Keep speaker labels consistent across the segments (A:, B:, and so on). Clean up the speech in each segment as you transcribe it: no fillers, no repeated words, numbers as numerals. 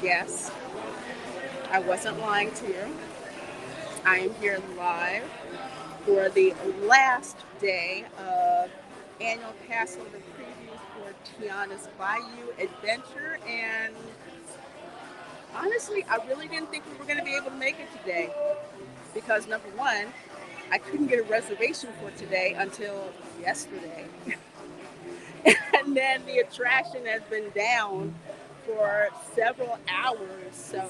A: Yes, I wasn't lying to you. I am here live for the last day of annual Passover previews for Tiana's Bayou adventure. And honestly, I really didn't think we were going to be able to make it today because number one, I couldn't get a reservation for today until yesterday. And then the attraction has been down for several hours. So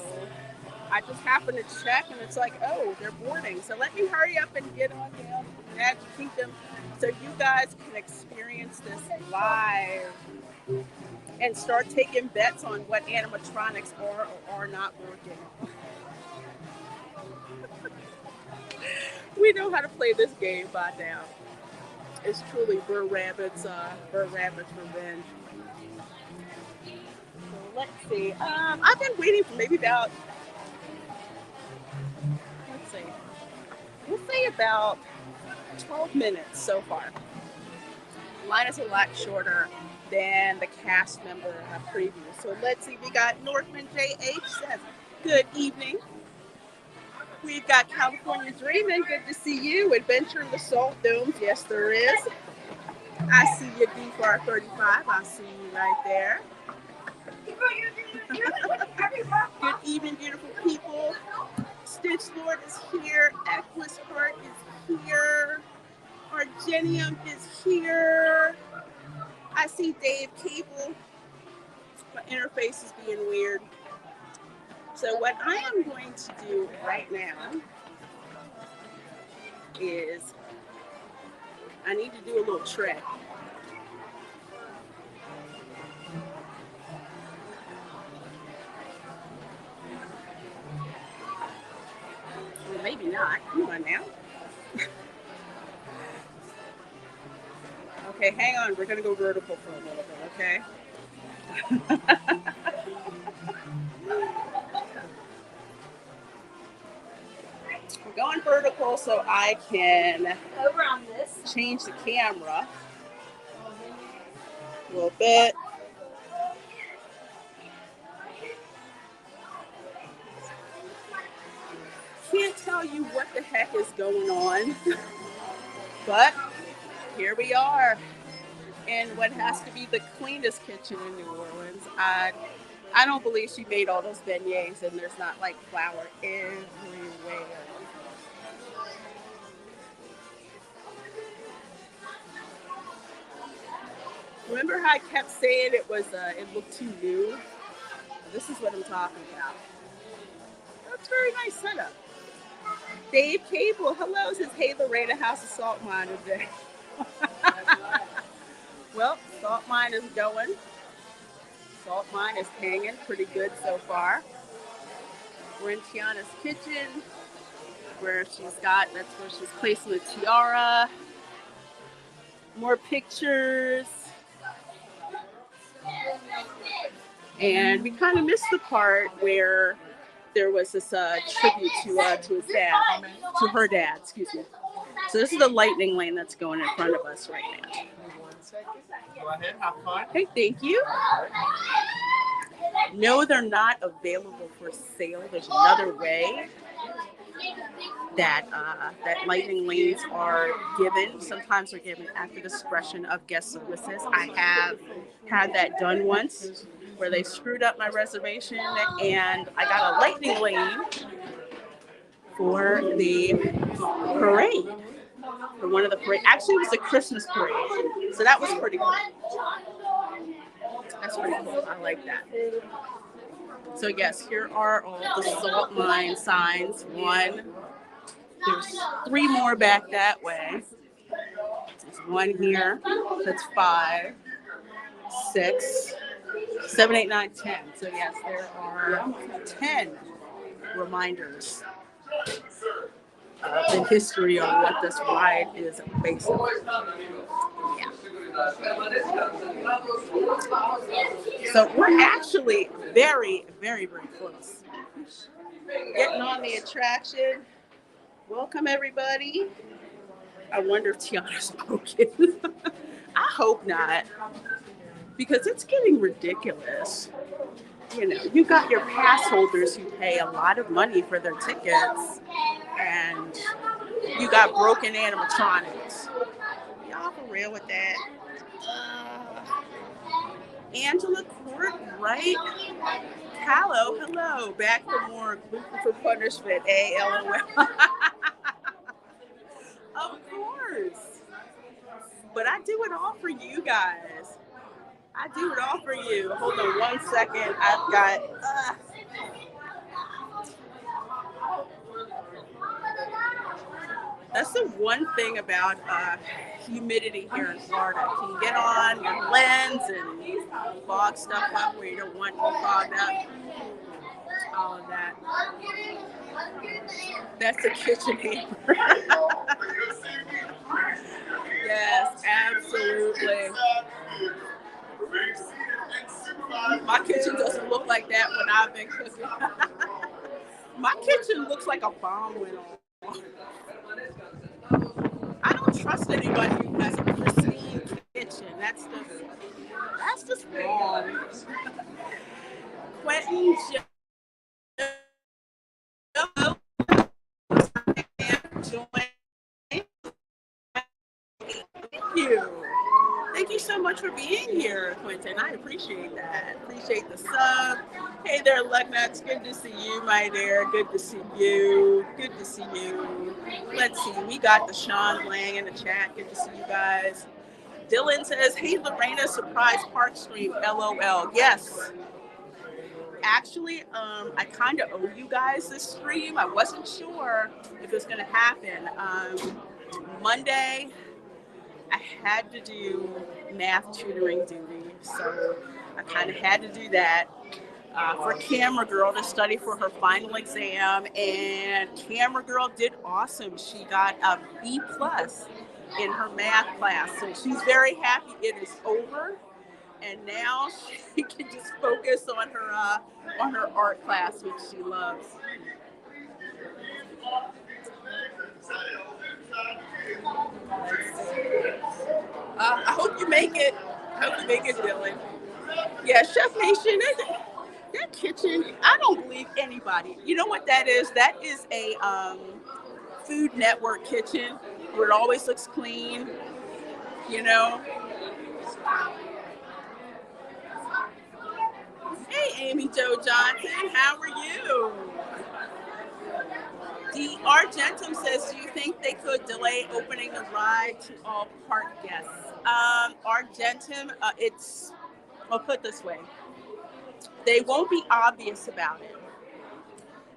A: I just happened to check and it's like, oh, they're boarding. So let me hurry up and get on down to the Magic Kingdom so you guys can experience this live and start taking bets on what animatronics are or are not working. We know how to play this game by now. It's truly Burr Rabbit's revenge. So let's see. I've been waiting for maybe about, let's see, we'll say about 12 minutes so far. Line is a lot shorter than the cast member preview. So let's see. We got Northman JH says, good evening. We've got California Dreamin'. Good to see you. Adventure in the Salt Domes. Yes, there is. I see you, D435. I see you right there. Good evening, beautiful people. Stitch Lord is here. Equus Heart is here. Argenium is here. I see Dave Cable. My interface is being weird. So what I am going to do right now is I need to do a little trick. Well, maybe not. Come on now. Okay, hang on. We're going to go vertical for a little bit, okay? We're going vertical so I can change the camera a little bit. Can't tell you what the heck is going on, but here we are in what has to be the cleanest kitchen in New Orleans. I don't believe she made all those beignets and there's not like flour everywhere. Remember how I kept saying it looked too new? This is what I'm talking about. That's a very nice setup. Dave Cable, hello, says, hey, Loretta, how's the salt mine today? Well, salt mine is going. Salt mine is hanging pretty good so far. We're in Tiana's kitchen, that's where she's placing the tiara. More pictures. And we kind of missed the part where there was this tribute to his dad, to her dad, excuse me. So this is the lightning lane that's going in front of us right now. Go ahead, have fun. Hey, thank you. No, they're not available for sale. There's another way that lightning lanes are given. Sometimes they're given at the discretion of guest services. I have had that done once where they screwed up my reservation and I got a lightning lane for the parade. For one of the parade. Actually, it was a Christmas parade. So that was pretty cool. That's pretty cool. I like that. So yes, here are all the salt mine signs. One, there's 3 more back that way. There's 1 here. That's 5, 6, 7, 8, 9, 10. So yes, there are 10 reminders of the history of what this ride is based on. Yeah. So we're actually very, very, very close. Getting on the attraction. Welcome, everybody. I wonder if Tiana's broken. I hope not, because it's getting ridiculous. you got your pass holders who pay a lot of money for their tickets, and you got broken animatronics. Y'all for real with that? Angela Court, right? Hello. Back for more gluten for punishment. ALOL. Of course. But I do it all for you guys. I do it all for you. Hold on 1 second. I've got. That's the one thing about humidity here in Florida. Can you get on your lens and fog stuff up where you don't want to fog up? All of that. That's the kitchen hamper. Yes, absolutely. My kitchen doesn't look like that when I've been cooking. My kitchen looks like a bomb went off. I don't trust anybody who has a pristine kitchen. That's just wrong. Quentin joined. Thank you. Thank you so much for being here, Quentin. I appreciate that. Appreciate the sub. Hey there, Lugnuts. Good to see you, my dear. Good to see you. Good to see you. Let's see. We got the Sean Lang in the chat. Good to see you guys. Dylan says, hey, Lorena, surprise park stream. LOL. Yes. Actually, I kind of owe you guys this stream. I wasn't sure if it was going to happen. Monday, I had to do math tutoring duty, so I kind of had to do that for Camera Girl to study for her final exam, and Camera Girl did awesome. She got a B+ in her math class, so she's very happy it is over, and now she can just focus on her art class, which she loves. I hope you make it. Dylan. Yeah, Chef Nation, that kitchen, I don't believe anybody. You know what that is? That is a Food Network kitchen where it always looks clean, you know? Hey, Amy Jo Johnson, how are you? The Argentum says, do you think they could delay opening the ride to all park guests? Argentum, I'll put it this way. They won't be obvious about it.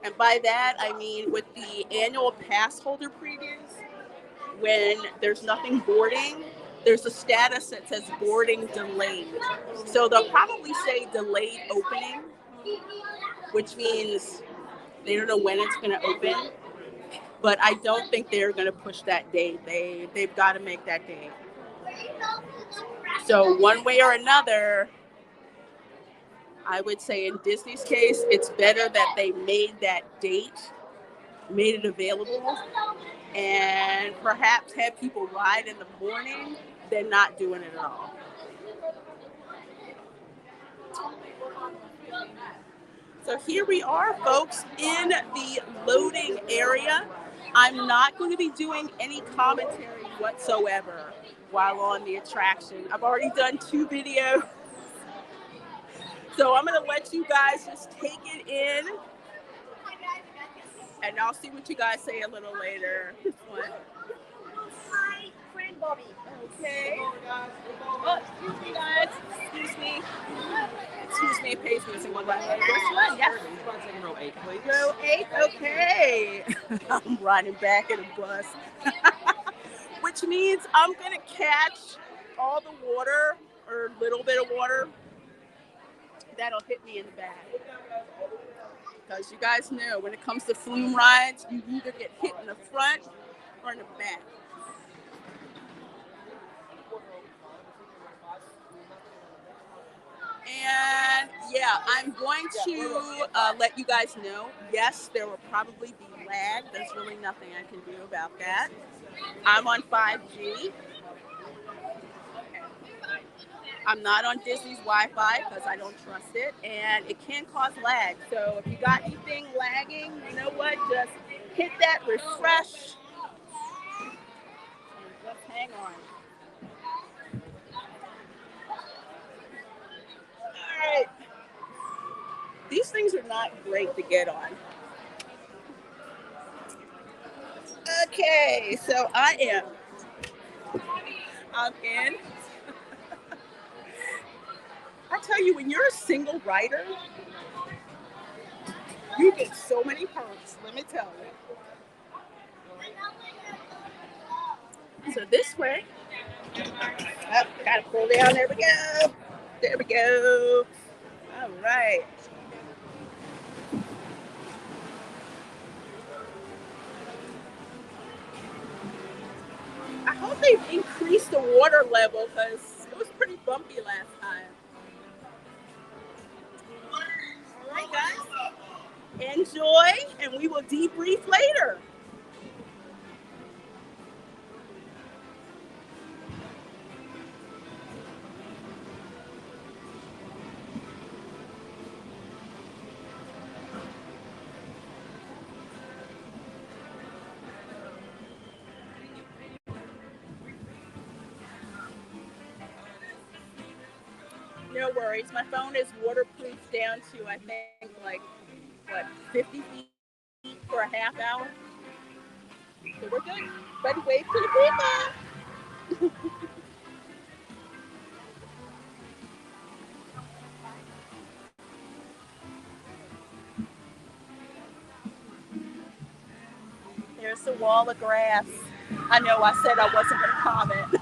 A: And by that, I mean with the annual pass holder previews, when there's nothing boarding, there's a status that says boarding delayed. So they'll probably say delayed opening, which means they don't know when it's going to open. But I don't think they're going to push that date. They've got to make that date. So one way or another, I would say in Disney's case, it's better that they made that date, made it available, and perhaps have people ride in the morning than not doing it at all. So here we are, folks, in the loading area. I'm not going to be doing any commentary whatsoever while on the attraction. I've already done 2 videos. So I'm going to let you guys just take it in. And I'll see what you guys say a little later. What?
B: Hi, friend Bobby.
A: Okay. Oh, excuse me, guys. Excuse me. Excuse me, pace missing one by Which one? Yes.
C: Row 8, please.
A: Row 8, okay. I'm riding back in a bus. Which means I'm going to catch all the water, or a little bit of water, that'll hit me in the back. Because you guys know, when it comes to flume rides, you either get hit in the front or in the back. And yeah, I'm going to let you guys know, yes, there will probably be lag. There's really nothing I can do about that. I'm on 5G. I'm not on Disney's Wi-Fi because I don't trust it, and it can cause lag. So if you got anything lagging, you know what? Just hit that refresh and just hang on. All right. These things are not great to get on. Okay, so I'm in. I tell you, when you're a single writer, you get so many perks. Let me tell you. So this way, oh, gotta pull down. There we go. There we go. All right. I hope they've increased the water level because it was pretty bumpy last time. All right, guys. Enjoy, and we will debrief later. No worries. My phone is waterproof down to, I think, like, what, 50 feet for a half hour? So we're good. But wave to the people. There's the wall of grass. I know I said I wasn't going to comment.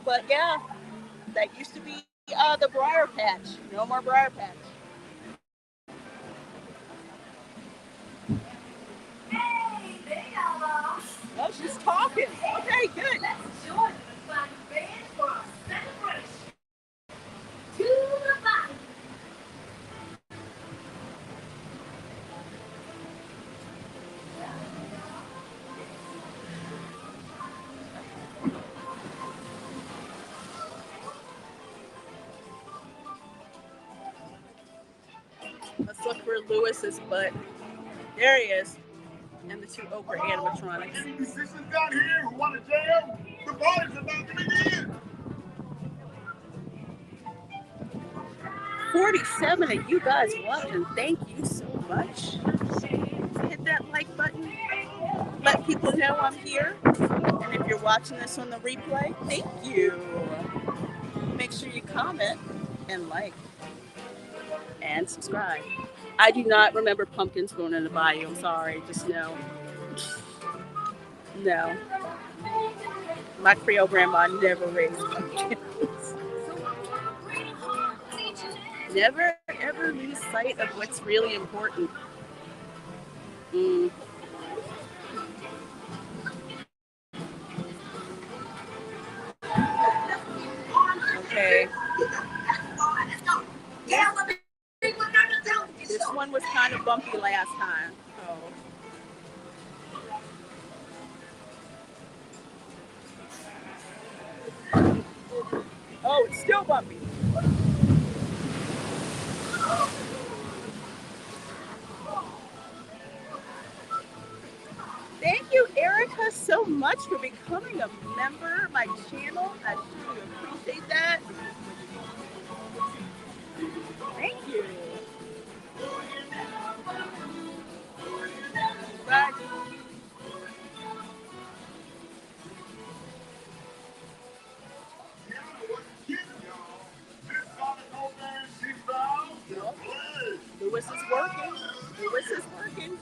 A: But yeah, that used to be the briar patch. No more briar patch.
B: Hey, there y'all are.
A: Oh, she's talking. Okay, good.
B: Let's join the fun band for a celebration. To the body.
A: Let's look for Lewis's butt. There he is. And the two Okra animatronics.
C: Any musicians down here who want to jam? The party's about to begin.
A: 47 of you guys watching. Thank you so much. Hit that like button. Let people know I'm here. And if you're watching this on the replay, thank you. Make sure you comment and like and subscribe. I do not remember pumpkins going in the bayou. I'm sorry. Just no. No. My Creole grandma never raised pumpkins. Never ever lose sight of what's really important. Mm. Okay. This one was kind of bumpy last time. So. Oh, it's still bumpy. Thank you, Erica, so much for becoming a member of my channel. I truly appreciate that. Thank you. Bye. Lewis is working. Lewis is working.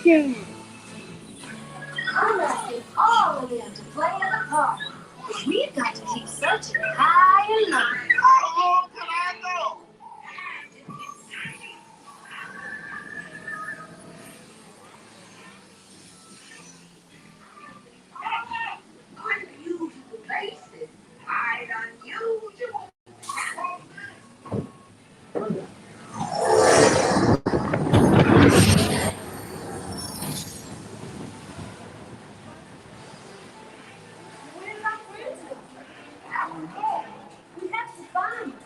A: Yeah.
B: I'm asking all of them to play in the park. We've got to keep searching high and low.
C: How long can I go? Unusual places. Quite unusual.
B: Where's my friends go? I don't know. We have to find them.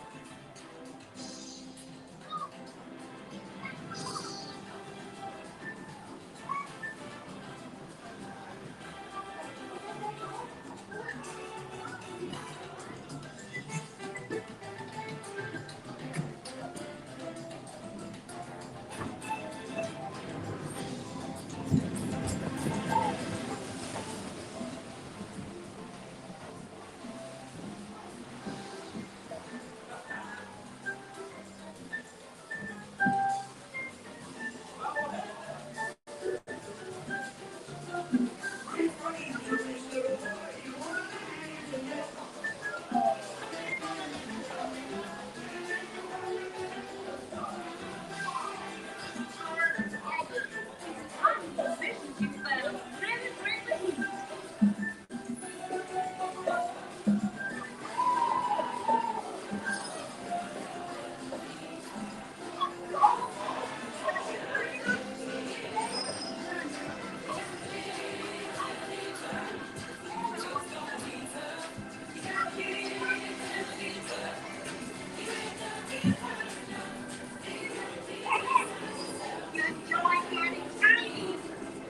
C: Enjoy getting free.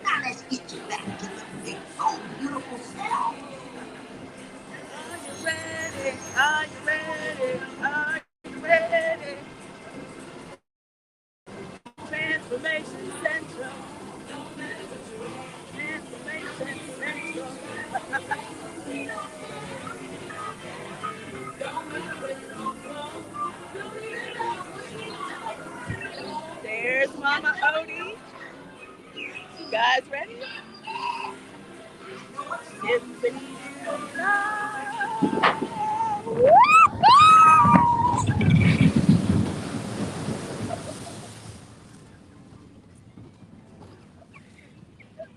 C: Now let's get you back to the big, old, beautiful self.
A: Are you ready? Are you ready? Are you ready? Transformation Central. Transformation Central. There's Mama Odie. You guys ready? Tiffany.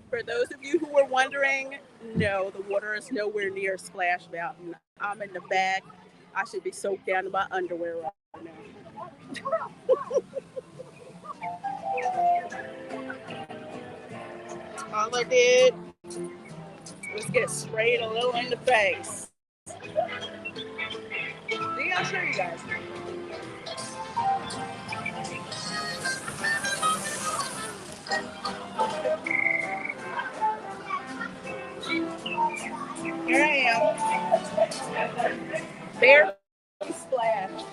A: For those of you who were wondering, no, the water is nowhere near Splash Mountain. I'm in the back. I should be soaked down to my underwear right now. All I did was get sprayed a little in the face. See, I'll show you guys. Here I am. Barely splashed.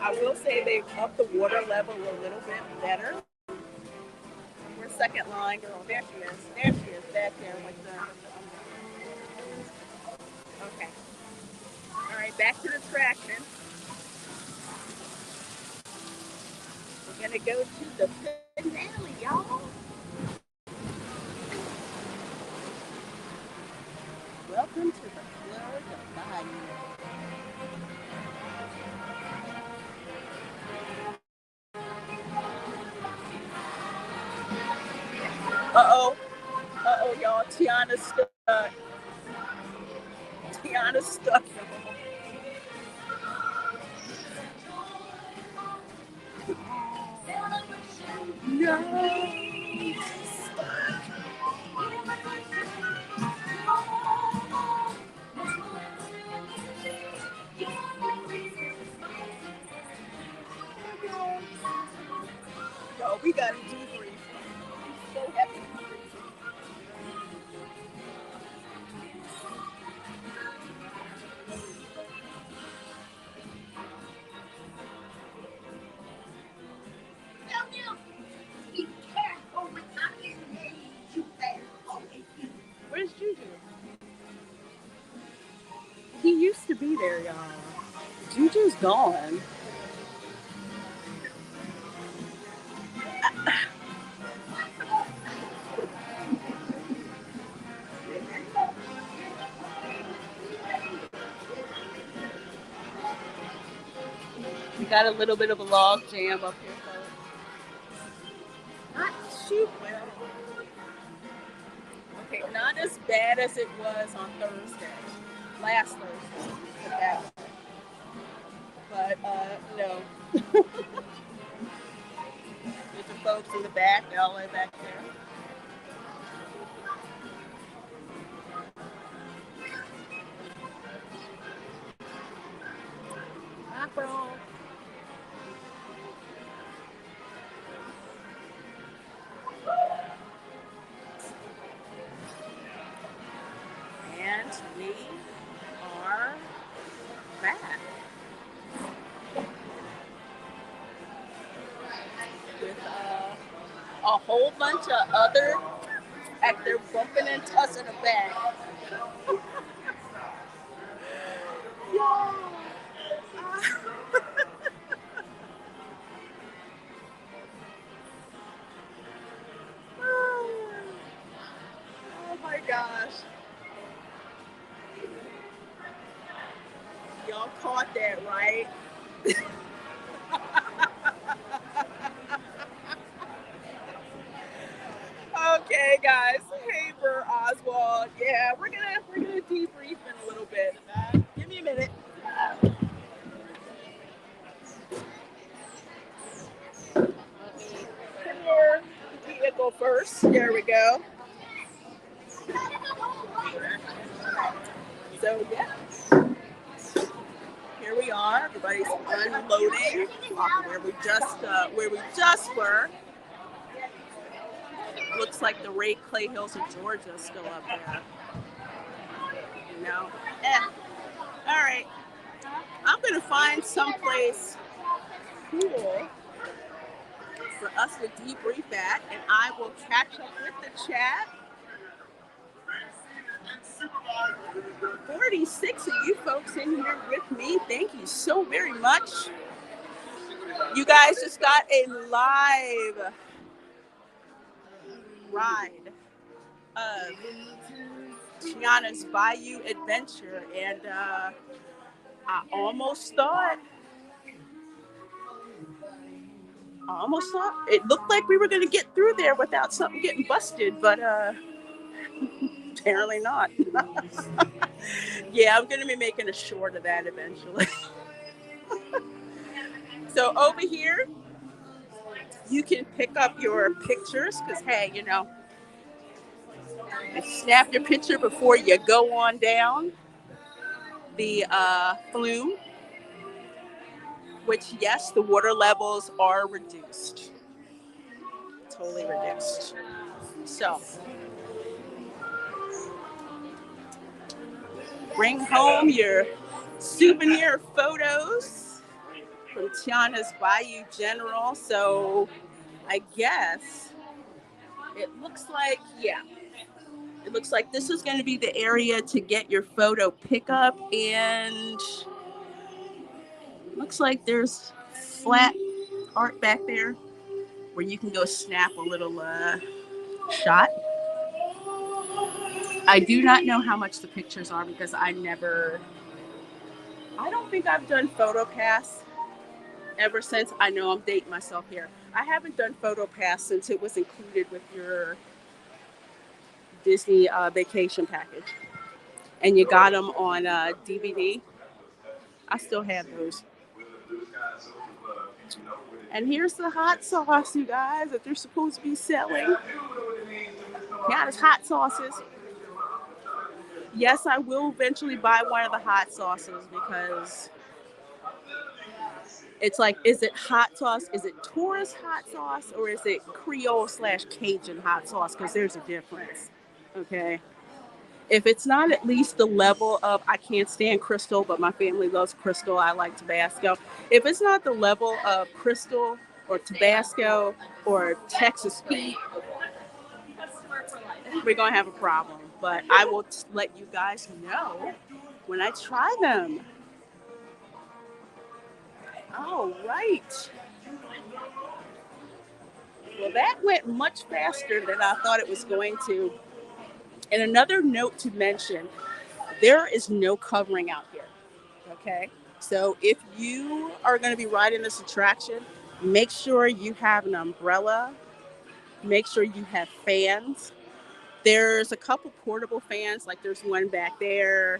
A: I will say they've upped the water level a little bit better. We're second line, girl. There she is. There she is. Back there with the. Okay. All right. Back to the attraction. We're gonna go to the finale, y'all. Welcome to the Florida Bayou. Uh-oh. Uh-oh, y'all. Tiana's stuck. Tiana's stuck. No. Yo, we got to debrief. So happy.
C: Be careful with my business. You better always be.
A: Where's Juju? He used to be there, y'all. Juju's gone. got a little bit of a log jam up here, folks. Not too well. Okay, not as bad as it was on Thursday, last Thursday. But no. There's the folks in the back, all the way back there. Mackerel. And we are back with a whole bunch of other actors bumping into us in the back. Yeah. Oh my gosh. Y'all caught that, right? Okay, guys. Hey, for Oswald. Yeah, we're gonna debrief in a little bit. Give me a minute. Come here. Vehicle first. There we go. So yeah, here we are. Everybody's unloading off where we just were. Looks like the Ray Clay Hills of Georgia is still up there. You know? All right. I'm gonna find someplace cool for us to debrief at, and I will catch up with the chat. 46 of you folks in here with me. Thank you so very much. You guys just got a live ride of Tiana's Bayou adventure, and I almost thought it looked like we were going to get through there without something getting busted, but apparently not. Yeah, I'm going to be making a short of that eventually. So over here, you can pick up your pictures because, hey, you know, snap your picture before you go on down the flume, which, yes, the water levels are reduced. Totally reduced. So bring home your souvenir photos from Tiana's Bayou General. So I guess it looks like, yeah, it looks like this is going to be the area to get your photo pickup, and looks like there's flat art back there where you can go snap a little shot. I do not know how much the pictures are because I don't think I've done PhotoPass ever since. I know I'm dating myself here. I haven't done PhotoPass since it was included with your Disney vacation package. And you got them on DVD. I still have those. And here's the hot sauce, you guys, that they're supposed to be selling. Yeah, there's hot sauces. Yes, I will eventually buy one of the hot sauces because it's like, is it hot sauce? Is it tourist hot sauce or is it Creole / Cajun hot sauce? Because there's a difference. Okay. If it's not at least the level of, I can't stand Crystal, but my family loves Crystal. I like Tabasco. If it's not the level of Crystal or Tabasco or Texas Pete, we're going to have a problem. But I will let you guys know when I try them. All right. Well, that went much faster than I thought it was going to. And another note to mention, there is no covering out here. Okay? So if you are going to be riding this attraction, make sure you have an umbrella. Make sure you have fans. There's a couple portable fans, like there's one back there.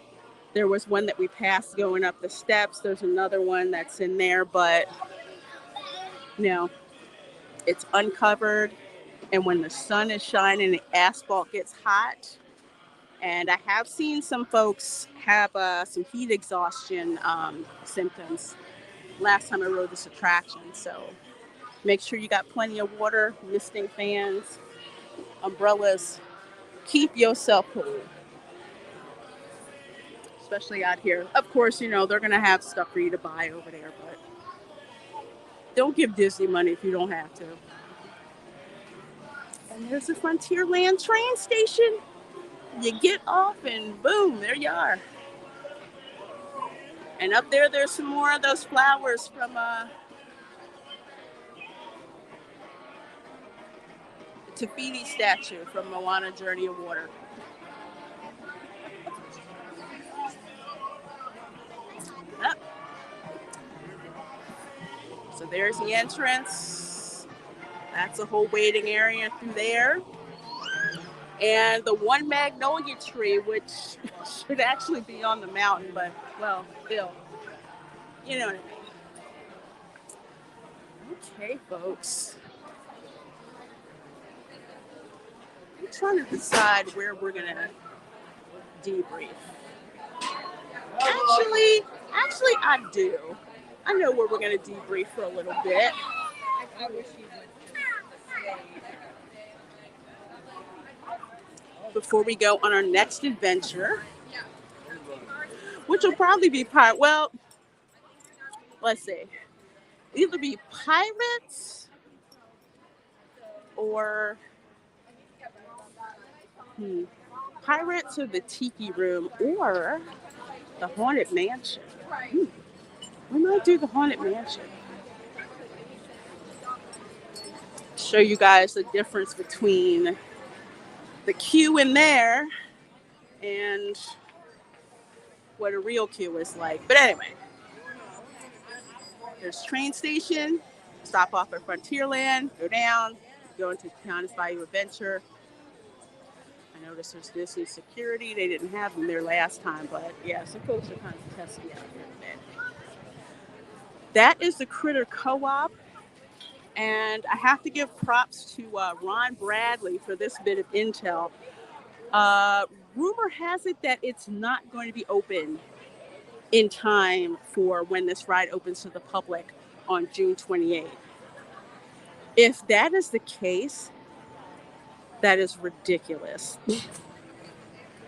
A: There was one that we passed going up the steps. There's another one that's in there, but no, it's uncovered. And when the sun is shining, the asphalt gets hot. And I have seen some folks have some heat exhaustion symptoms last time I rode this attraction. So make sure you got plenty of water, misting fans, umbrellas. Keep yourself cool, especially out here. Of course, you know, they're going to have stuff for you to buy over there, but don't give Disney money if you don't have to. And there's the Frontierland train station. You get off and boom, there you are. And up there, there's some more of those flowers from the Tefiti statue from Moana Journey of Water. Yep. So there's the entrance. That's a whole waiting area through there. And the one magnolia tree, which should actually be on the mountain, but, well, Bill, you know what I mean. Okay, folks. I'm trying to decide where we're going to debrief. Actually, I do. I know where we're going to debrief for a little bit. I wish you would. Before we go on our next adventure, which will probably be let's see, either be pirates or pirates or the tiki room or the haunted mansion. We might do the haunted mansion. Show you guys the difference between the queue in there and what a real queue is like. But anyway, there's train station, stop off at Frontierland, go down, go into Tiana's Bayou Adventure. I noticed there's Disney security. They didn't have them there last time, but yeah, some folks are kind of testing out here a bit. That is the Critter Co-op. And I have to give props to Ron Bradley for this bit of intel. Rumor has it that it's not going to be open in time for when this ride opens to the public on June 28th. If that is the case, that is ridiculous.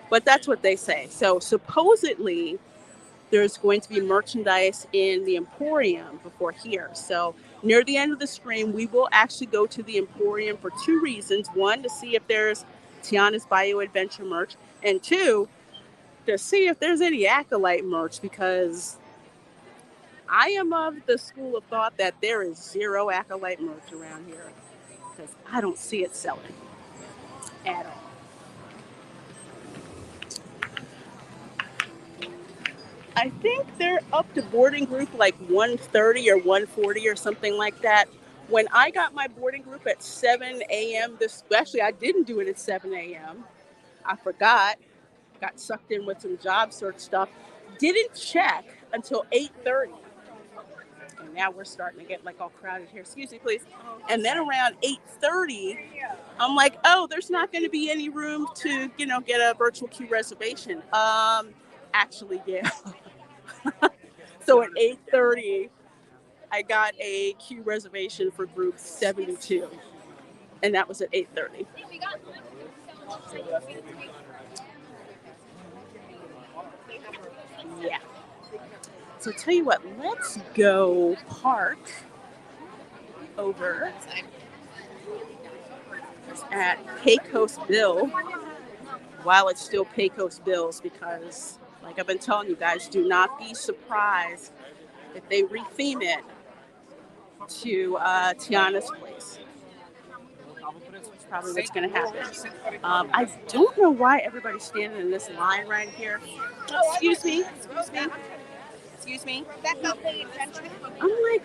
A: But that's what they say. So supposedly there's going to be merchandise in the Emporium before here. So near the end of the stream, we will actually go to the Emporium for two reasons. One, to see if there's Tiana's Bayou Adventure merch. And two, to see if there's any Acolyte merch, because I am of the school of thought that there is zero Acolyte merch around here, because I don't see it selling at all. I think they're up to boarding group like 130 or 140 or something like that. When I got my boarding group at 7 a.m., actually I didn't do it at 7 a.m. I forgot, got sucked in with some job search stuff, didn't check until 8:30. And now we're starting to get like all crowded here. Excuse me, please. And then around 8:30, I'm like, oh, there's not going to be any room to, get a virtual queue reservation. Actually, yeah. So at 8:30, I got a queue reservation for group 72, and that was at 8:30. Yeah. So tell you what, let's go park over at Pecos Bill while it's still Pecos Bills, because like I've been telling you guys, do not be surprised if they retheme it to Tiana's place. That's probably what's going to happen. I don't know why everybody's standing in this line right here. Excuse me. Excuse me?
B: That's not paying attention.
A: I'm like,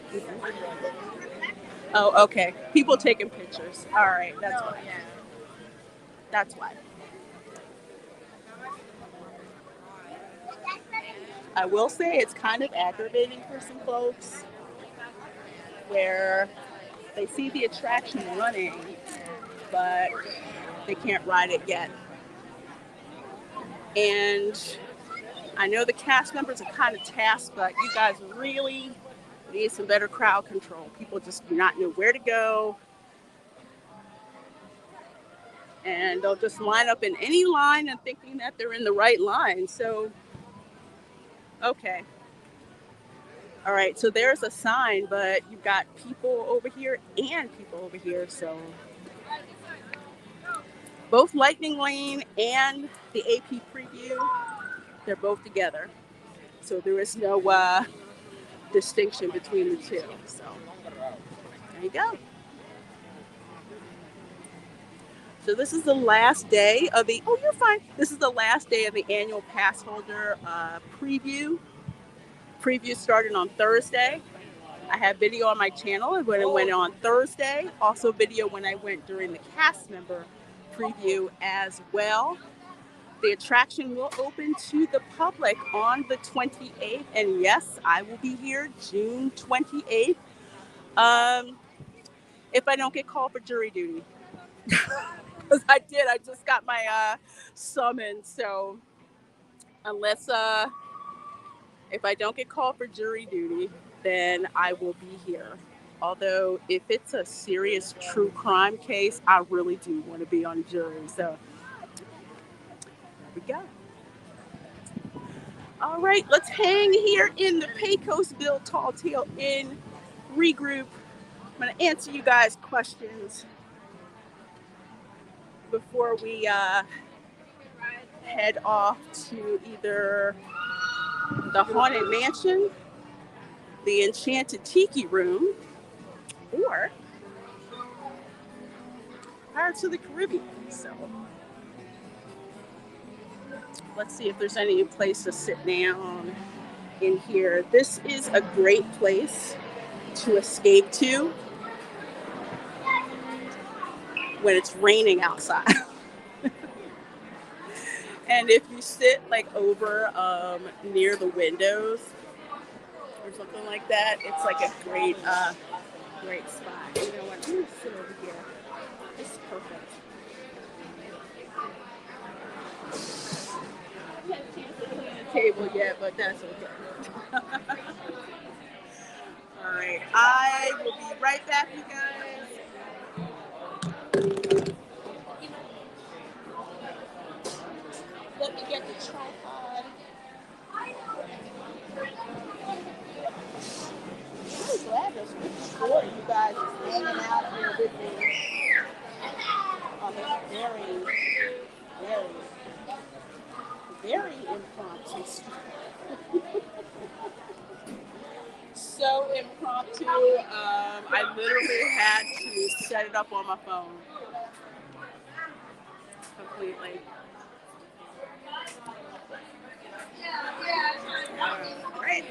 A: oh, okay. People taking pictures. All right, that's why. That's why. I will say it's kind of aggravating for some folks where they see the attraction running, but they can't ride it yet. And I know the cast members are kind of tasked, but you guys really need some better crowd control. People just do not know where to go, and they'll just line up in any line and thinking that they're in the right line. So, okay. All right, so there's a sign, but you've got people over here and people over here. So both Lightning Lane and the AP preview, they're both together. So there is no distinction between the two. So there you go. So this is the last day of the, oh, you're fine. This is the last day of the annual pass holder preview. Preview started on Thursday. I have video on my channel when it went on Thursday. Also video when I went during the cast member preview as well. The attraction will open to the public on the 28th. And yes, I will be here June 28th. If I don't get called for jury duty. Because I just got my summons. So unless if I don't get called for jury duty, then I will be here. Although if it's a serious true crime case, I really do want to be on jury. So there we go. All right, let's hang here in the Pecos Bill Tall Tale Inn, regroup. I'm going to answer you guys' questions before we head off to either the Haunted Mansion, the Enchanted Tiki Room, or Pirates of the Caribbean. So let's see if there's any place to sit down in here. This is a great place to escape to when it's raining outside. And if you sit like over near the windows or something like that, it's like a great spot. You know what? I'm gonna sit over here. This is perfect. I haven't had a chance to clean the table yet, but that's okay. All right, I will be right back, you guys. Let me get the tripod. I'm glad this recording, you guys, is hanging out here with me on this very impromptu stream. So impromptu, I literally had to set it up on my phone completely. Right.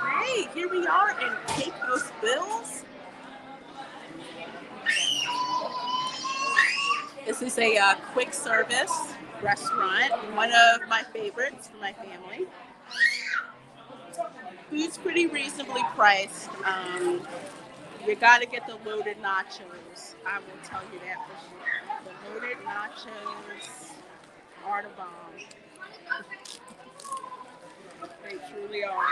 A: Okay, here we are in Pecos Bills. This is a quick service restaurant, one of my favorites for my family. Food's pretty reasonably priced. You gotta get the loaded nachos. I will tell you that for sure. The loaded nachos are the bomb. They truly are.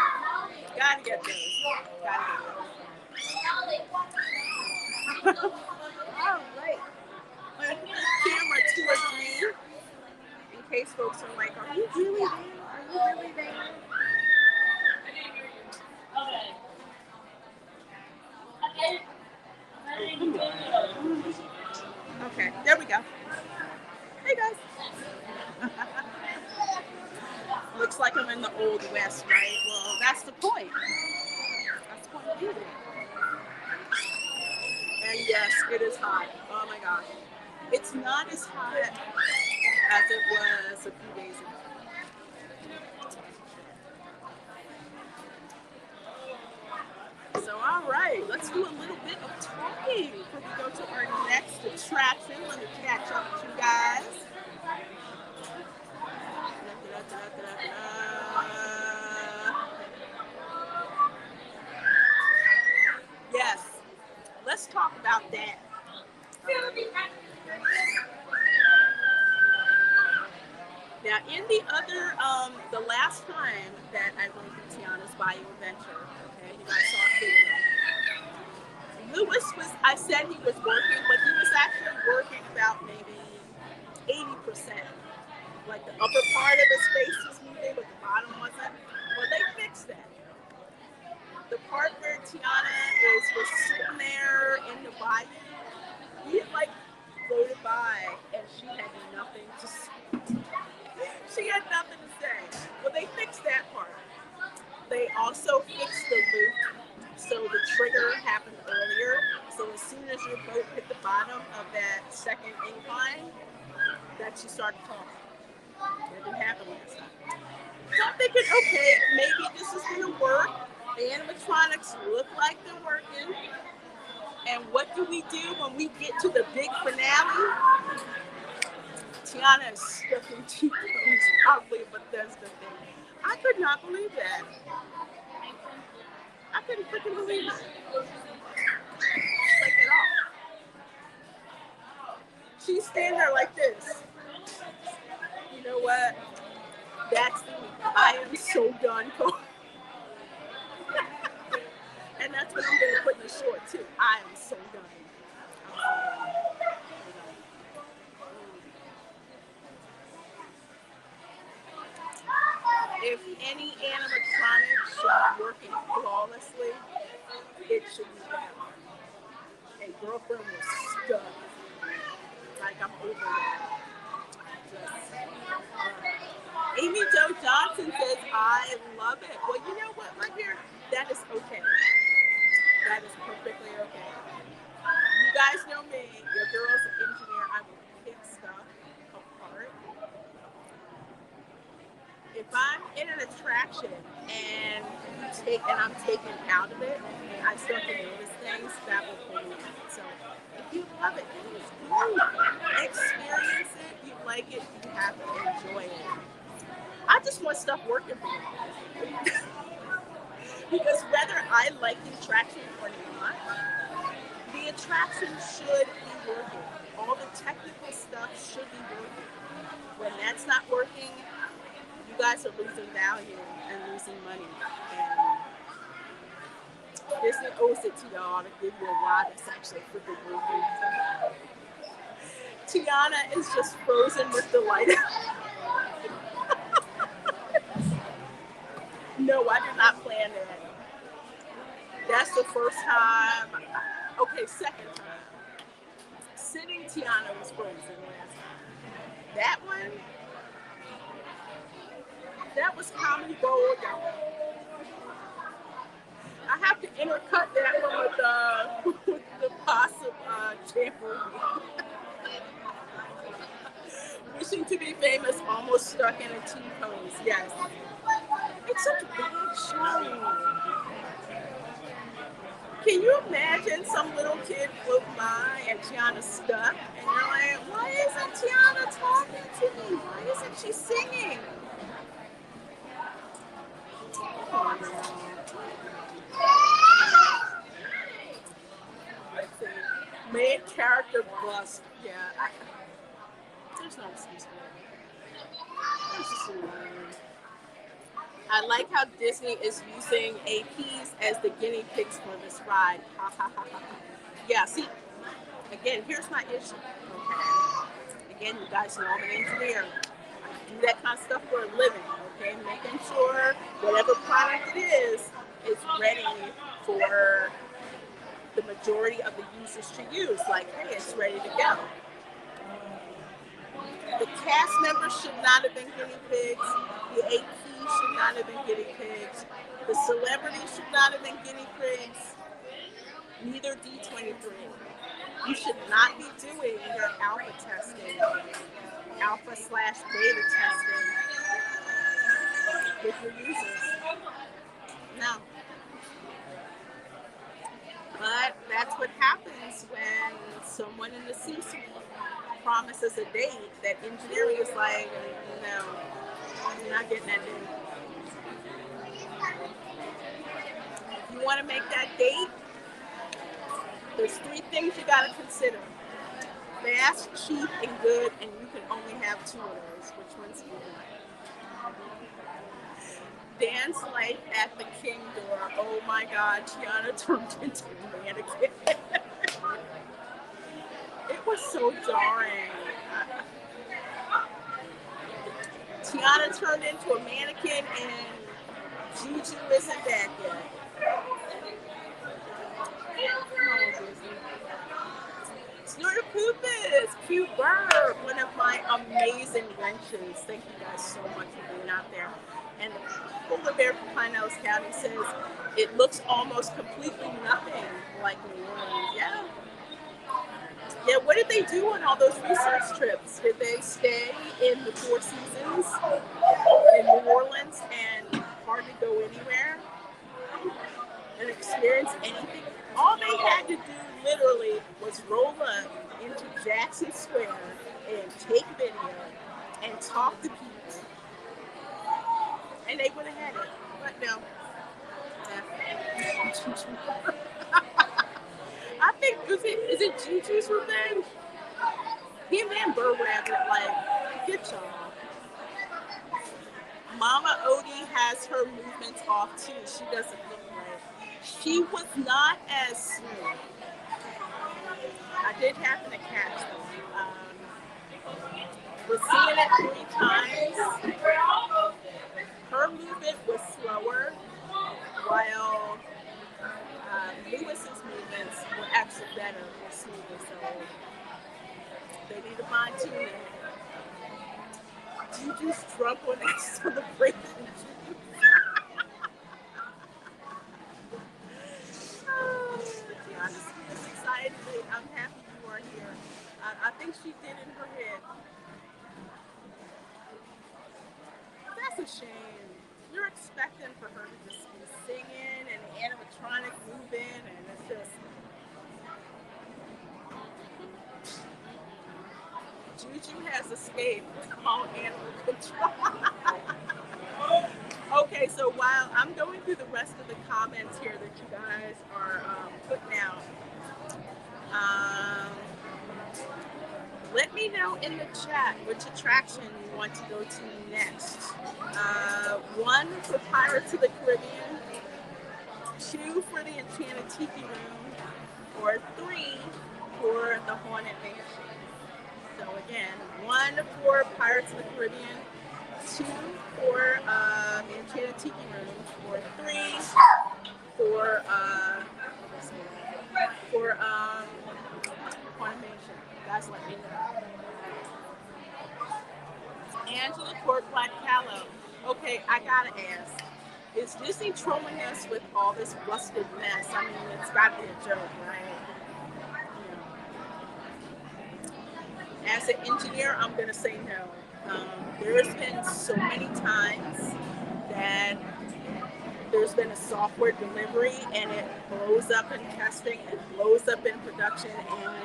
A: Gotta get those. Gotta get those. All right. I'm gonna put the camera towards me in case folks are like, are you really there? Are you really there? Okay, there we go. Hey guys. Looks like I'm in the Old West, right? Well, that's the point. That's the point of it. And yes, it is hot. Oh my gosh. It's not as hot as it was a few days ago. So, all right, let's do a little bit of talking before we go to our next attraction. Let me catch up with you guys. Yes, let's talk about that. Now, in the last time that I went to Tiana's Bayou adventure, okay, you guys saw a video. Lewis I said he was working, but he was actually working about maybe 80%. Like the upper part of his face was moving, but the bottom wasn't. Well, they fixed that. The part where Tiana was sitting there in the bayou, he had like floated by, and she had nothing to say. She had nothing to say. Well, they fixed that part. They also fixed the loop, so the trigger happened earlier. So as soon as your boat hit the bottom of that second incline, that she started talking. That didn't happen last time. So I'm thinking, okay, maybe this is going to work. The animatronics look like they're working. And what do we do when we get to the big finale? Tiana is stuck in two cones, probably a Bethesda thing. I could not believe that. I couldn't freaking believe it. Like at all. She's standing there like this. You know what? That's the I am so done. And that's what I'm going to put in the short too. I am so done. If any animatronic should be working flawlessly, it should be that one. And girlfriend was stuck. Like I'm over that. Amy Jo Johnson says, I love it. Well, you know what, my dear? That is okay. That is perfectly okay. You guys know me. Your girl's an engineer. I will pick stuff apart. If I'm in an attraction and I'm taken out of it, and I start to notice things, that will pull me out. So if you love it, please experience it. You like it, you have to enjoy it. I just want stuff working for me. Because whether I like the attraction or not, the attraction should be working. All the technical stuff should be working. When that's not working, you guys are losing value and losing money. And Disney owes it to y'all to give you a ride that's actually freaking working. Tiana is just frozen with delight. No, I did not plan that. That's the first time. Okay, second time. Sitting Tiana was frozen last time. That one, that was comedy gold. I have to intercut that one with the possum jamboree. Wishing to be famous, almost stuck in a T-pose. Yes. It's such a big show. Can you imagine some little kid floating by and Tiana's stuck? And you're like, why isn't Tiana talking to me? Why isn't she singing? Let's see. Main character bust. Yeah. There's no excuse for it. It's just annoying. I like how Disney is using APs as the guinea pigs for this ride. Ha ha ha ha. Yeah, see, again, here's my issue. Okay. Again, you guys know I'm an engineer. I do that kind of stuff for a living. Okay, making sure whatever product it is ready for the majority of the users to use. Like, hey, it's ready to go. The cast members should not have been guinea pigs. The APs should not have been guinea pigs. The celebrities should not have been guinea pigs. Neither D23. You should not be doing your alpha testing alpha slash beta testing with your users. No. But that's what happens when someone in the C-suite promises a date that engineering is like, no, you're not getting that date. If you want to make that date, there's 3 things you got to consider. Fast, cheap, and good, and you can only have 2 of those. Which one's good? Dance life at the King door. Oh my God, Tiana turned into a mannequin. It was so jarring. Tiana turned into a mannequin and Juju isn't back yet. Snortopoopas, cute bird, one of my amazing wrenches. Thank you guys so much for being out there. And the polar bear from Pinellas County says it looks almost completely nothing like New Orleans. Yeah. Yeah, what did they do on all those research trips? Did they stay in the 4 Seasons in New Orleans and hardly go anywhere and experience anything? All they had to do literally was roll up into Jackson Square and take video and talk to people. And they would have had it. But no. I think, is it Juju's revenge? Him and Burr Rabbit, like, good job. Mama Odie has her movements off too. She doesn't look right. She was not as smooth. I did happen to catch them. Was seeing it 3 times. Her movement was slower, while Lewis's movements were actually better, more smoother. So they need to fine tune it. Juju's drunk when they celebrate the Juju. Tiana's excited. I'm happy you are here. I think she did in her head. That's a shame. You're expecting for her to just be singing and animatronic moving, and it's just. Juju has escaped. All animal control. Okay, so while I'm going through the rest of the comments here that you guys are putting out, let me know in the chat which attraction you want to go to next. 1 for Pirates of the Caribbean, 2 for the Enchanted Tiki Room, or 3 for the Haunted Mansion. So again, 1 for Pirates of the Caribbean, 2 for the Enchanted Tiki Room, or 3 for Haunted Mansion. Guys, let me know. Angela Court Black Callow. Okay, I gotta ask. Is Disney trolling us with all this busted mess? I mean, it's gotta be a joke, right? As an engineer, I'm gonna say no. There's been so many times that there's been a software delivery and it blows up in testing, it blows up in production, and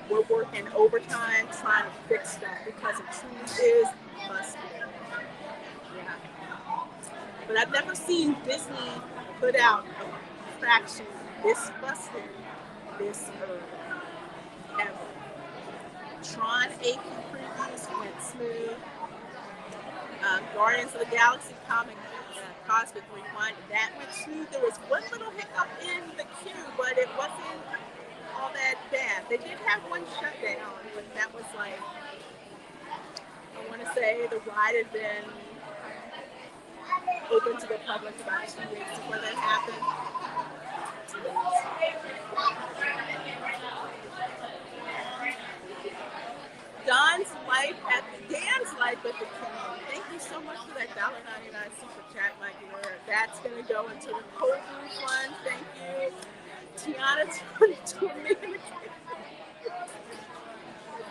A: we're working overtime trying to fix that because it truly is busted. Yeah. But I've never seen Disney put out a fraction this busted this early, ever. Tron AP previews went smooth. Guardians of the Galaxy comic Cosmic Rewind, that went smooth. There was one little hiccup in the queue, but it wasn't all that bad. They did have one shutdown, but that was like, I want to say the ride had been open to the public about 2 weeks before that happened. Dan's life at the Kingdom. Thank you so much for that $1.99 super chat, my dear. That's gonna go into the cold brew fund. Thank you. Tiana turned into a mannequin.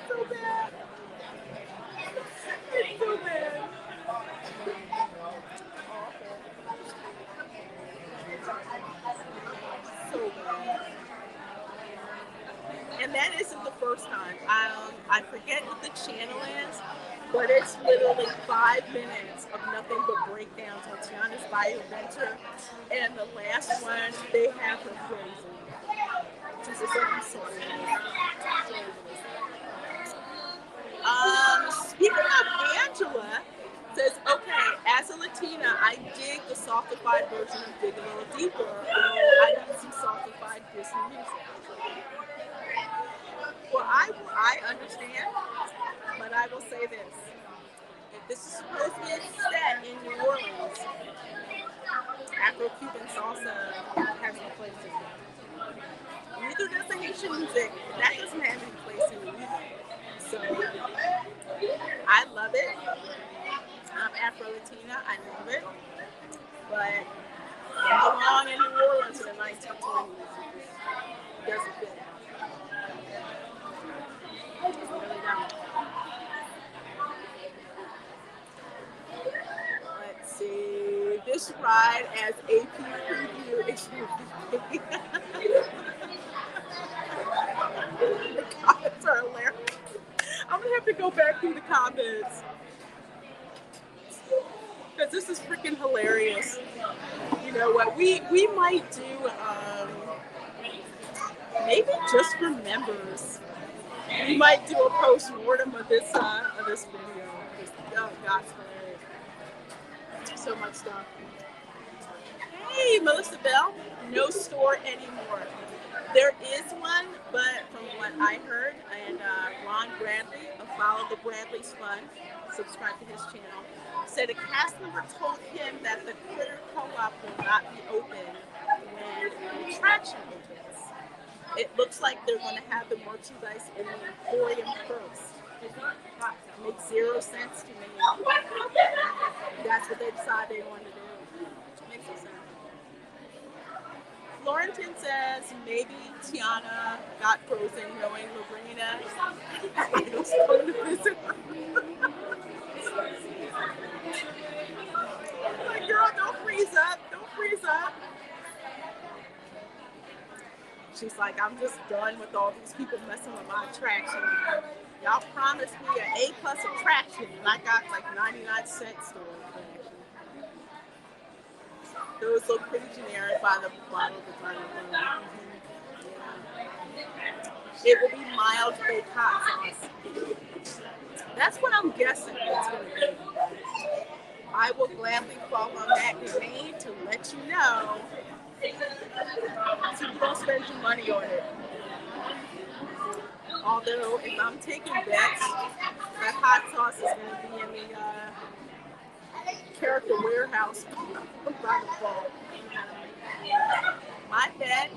A: So bad. And that isn't the first time. I forget what the channel is, but it's literally 5 minutes of nothing but breakdowns on Tiana's Bayou adventure. And the last one, they have her frozen. She's just like, I'm sorry. Speaking of Angela, says, okay, as a Latina, I dig the softified version of Dig a Little Deeper, although I need some softified Disney music. Well, I understand, but I will say this. If this is supposed to be set in New Orleans, Afro-Cuban salsa has no place in it. Neither does the Haitian music. That doesn't have any place in it either. So, I love it. I'm Afro-Latina. I love it. But don't belong in New Orleans in the 1920s. It doesn't fit. It really don't. Let's see. This ride as AP preview exclusively. The comments are hilarious. I'm gonna have to go back through the comments because this is freaking hilarious. You know what? We might do maybe just for members. We might do a post-mortem of this video. Oh gosh, so much stuff. Hey, Melissa Bell, no store anymore. There is one, but from what I heard, and Ron Bradley of Follow the Bradley's Fun, subscribe to his channel, said a cast member told him that the Critter Co-op will not be open when the attraction opens. It looks like they're going to have the merchandise in the Emporium first. Makes zero sense to me. That's what they decided they wanted to do. Makes no sense. Florentin says maybe Tiana got frozen knowing Reina was going to visit her. Like, girl, don't freeze up. Don't freeze up. She's like, I'm just done with all these people messing with my attraction. Y'all promised me an A+ attraction, and I got like 99-cent store attraction. Those look pretty generic by the bottle design. It will be mild baked hot sauce. That's what I'm guessing it's going to be. I will gladly fall on that grenade to let you know so you don't spend your money on it. Although, if I'm taking bets, that hot sauce is going to be in the character warehouse by the fall. My bet,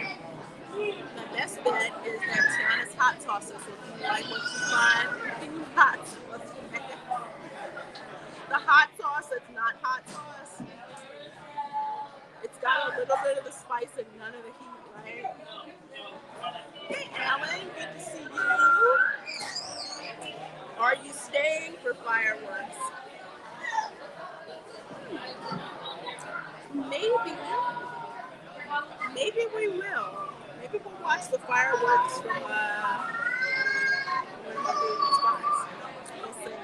A: the best bet, is that Tiana's hot sauces will be like what you find in hot sauce. The hot sauce that's not hot sauce, it's got a little bit of the spice and none of the heat, right? Hey, Alan, good to see you. Are you staying for fireworks? Maybe. Maybe we will. Maybe we'll watch the fireworks from one of my favorite spots. We'll see.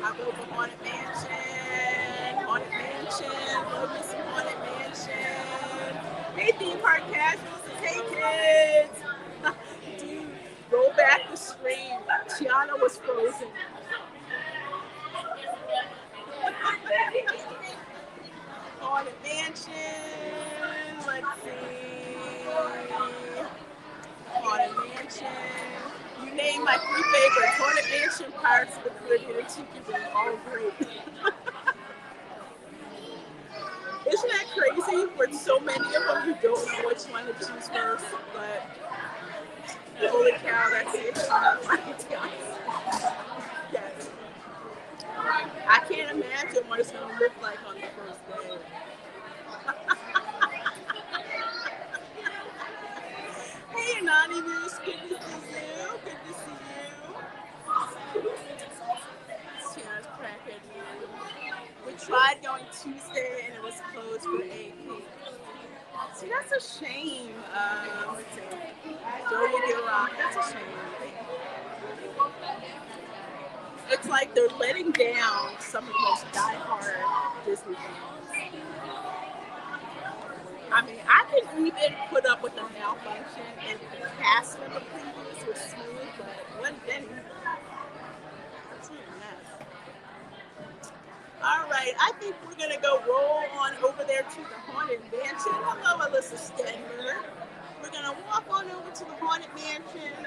A: I'll go for Haunted Mansion. Haunted Mansion. Go to some Haunted Mansion. Hey, theme park casuals. Hey, kids. Dude, roll back the screen. Tiana was frozen. Haunted Mansion. Let's see. Haunted Mansion. You name my 3 favorites. Haunted Mansion, Pirates of the Caribbean, and Tiki Room. All great. Isn't that crazy? With so many of them, you don't know which one to choose first. But holy cow, that's the issue. Yes. I can't imagine what it's going to look like on the first day. Hey, Anonymous, good to see you. Good to see you. Tiana's crackhead. We tried going Tuesday and it was closed for AP. See, that's a shame. Let's see. Joey get rocked. That's a shame. It's like they're letting down some of the most diehard Disney fans. I mean, I can even put up with a malfunction if the cast member previews were smooth, but one thing, it's a mess. All right, I think we're gonna go roll on over there to the Haunted Mansion. Hello, Alyssa Stenberg. We're gonna walk on over to the Haunted Mansion.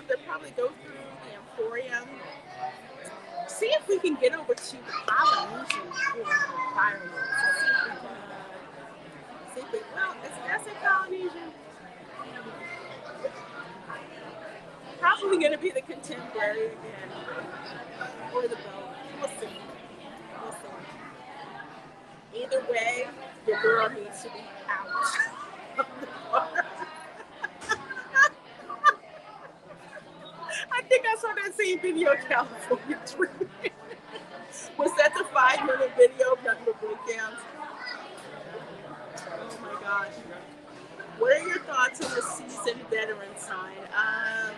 A: They'll probably go through the Emporium. See if we can get over to the Polynesian for the fireworks. Let's see if we can. See if we, well, that's a Polynesian. Probably gonna be the Contemporary again, or the Bell. We'll see. We'll see. Either way, your girl needs to be out. I think I saw that same video of California Dreaming. Was that the 5-minute video of nothing but breakdowns? Oh my gosh. What are your thoughts on the seasoned veteran sign? I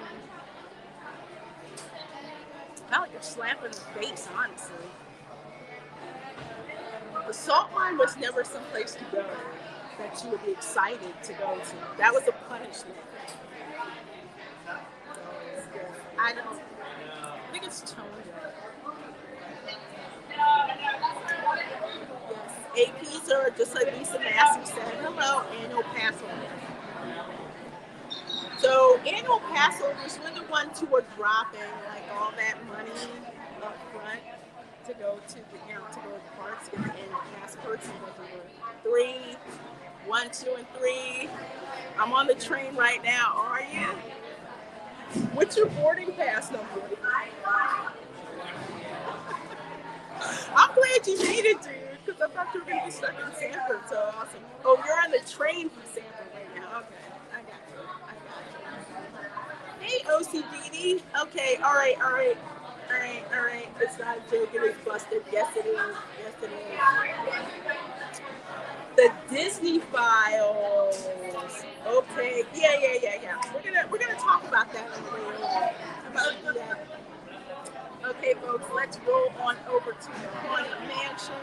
A: felt like you're slapping the face, honestly. The salt mine was never someplace to go that you would be excited to go to. That was a punishment. I don't. I think it's toned up. Yes, APs are just like Lisa Massey said. Hello, annual pass holders. So annual pass holders were the ones who were dropping like all that money up front to go to the to go to the parks, get the annual pass person. Number 3, 1, 2, and 3. I'm on the train right now. Are you? What's your boarding pass number? I'm glad you made it, dude, because I thought you were going to be stuck in Sanford. So awesome. Oh, you're on the train from Sanford right now. Okay, I got you. Hey, OCDD. Okay, all right. It's not a joke. It is busted. Yes, it is. Yes, it is. The Disney Files. Okay. Yeah. We're gonna talk about that on the way over. About Okay, folks, let's roll on over to the Haunted Mansion.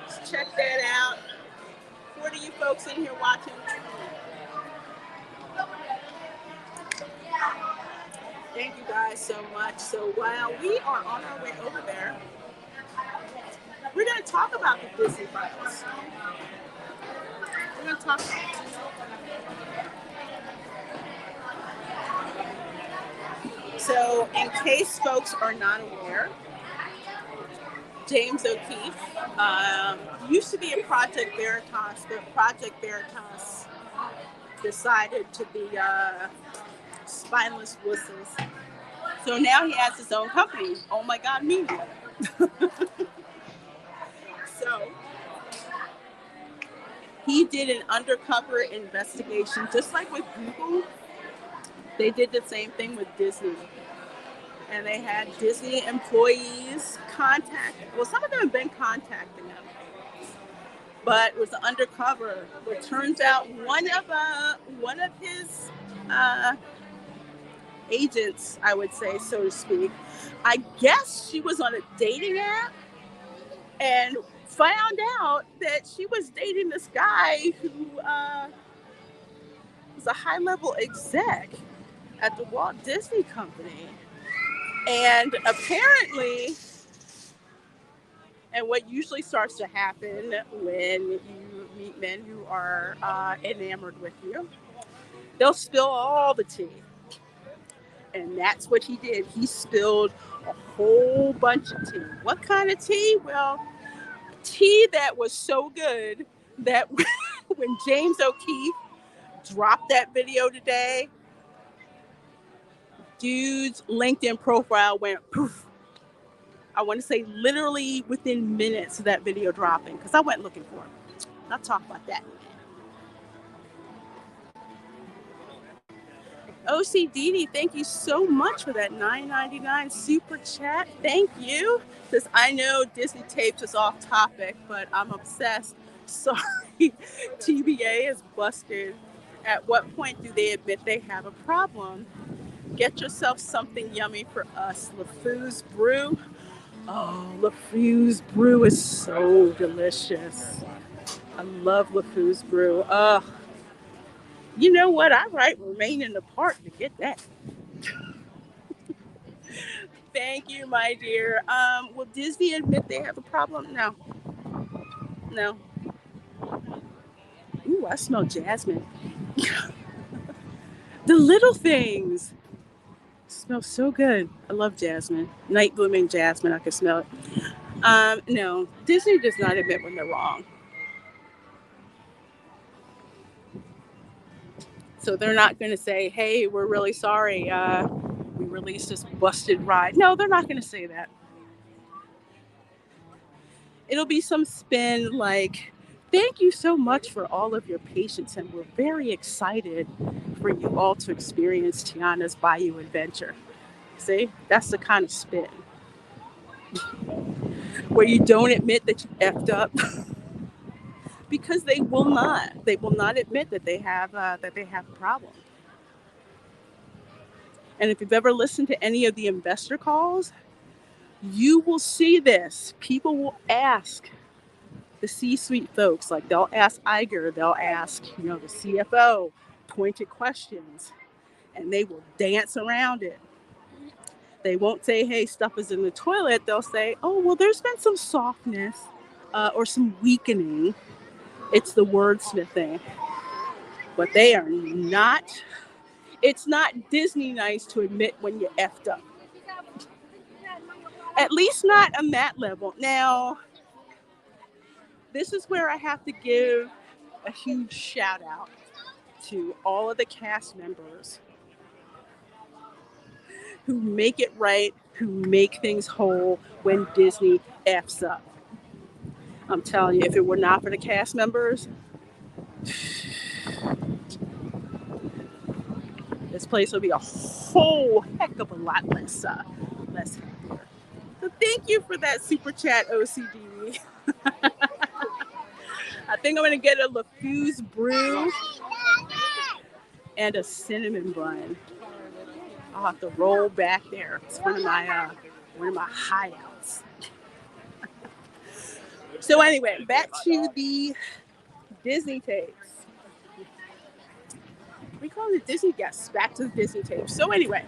A: Let's check that out. What are you folks in here watching? Thank you guys so much. So while we are on our way over there, we're going to talk about the Disney Files. We're going to talk about it. So in case folks are not aware, James O'Keefe used to be a Project Veritas, but Project Veritas decided to be spineless wusses. So now he has his own company, Oh My God Media. So he did an undercover investigation, just like with Google. They did the same thing with Disney. And they had Disney employees contact. Well, some of them have been contacting them. But it was undercover. It turns out one of his agents, I would say, so to speak, I guess she was on a dating app and found out that she was dating this guy who was a high-level exec at the Walt Disney Company. And apparently, and what usually starts to happen when you meet men who are enamored with you, they'll spill all the tea. And that's what he did. He spilled a whole bunch of tea. What kind of tea? Well, tea that was so good that when James O'Keefe dropped that video today, dude's LinkedIn profile went poof. I want to say literally within minutes of that video dropping, because I went looking for it. I'll talk about that. OCDD, thank you so much for that $9.99 super chat. Thank you. Because I know Disney tapes is off topic, but I'm obsessed. Sorry. TBA is busted. At what point do they admit they have a problem? Get yourself something yummy for us. LeFou's Brew. Oh, LeFou's Brew is so delicious. I love LeFou's Brew. You know what? I write Remain in the Park to get that. Thank you, my dear. Will Disney admit they have a problem? No. No. Ooh, I smell jasmine. The little things. Smells so good. I love jasmine. Night blooming jasmine. I can smell it. No, Disney does not admit when they're wrong. So they're not going to say, "Hey, we're really sorry. We released this busted ride." No, they're not going to say that. It'll be some spin like, "Thank you so much for all of your patience, and we're very excited for you all to experience Tiana's Bayou adventure." See, that's the kind of spin where you don't admit that you effed up because they will not. They will not admit that they have a problem. And if you've ever listened to any of the investor calls, you will see this. People will ask the C-suite folks, like they'll ask Iger, they'll ask, the CFO, pointed questions, and they will dance around it. They won't say, "Hey, stuff is in the toilet." They'll say, "Oh, well, there's been some softness or some weakening." It's the wordsmithing, but they are not. It's not Disney nice to admit when you're effed up. At least not on that level. Now, this is where I have to give a huge shout out to all of the cast members who make it right, who make things whole when Disney F's up. I'm telling you, if it were not for the cast members, this place would be a whole heck of a lot less happier. So thank you for that super chat, OCD. I think I'm gonna get a LeFou's Brew and a cinnamon bun. I'll have to roll back there. It's one of my hideouts. So anyway, back to the Disney tapes. We call it Disney guests. Back to the Disney tapes. So anyway,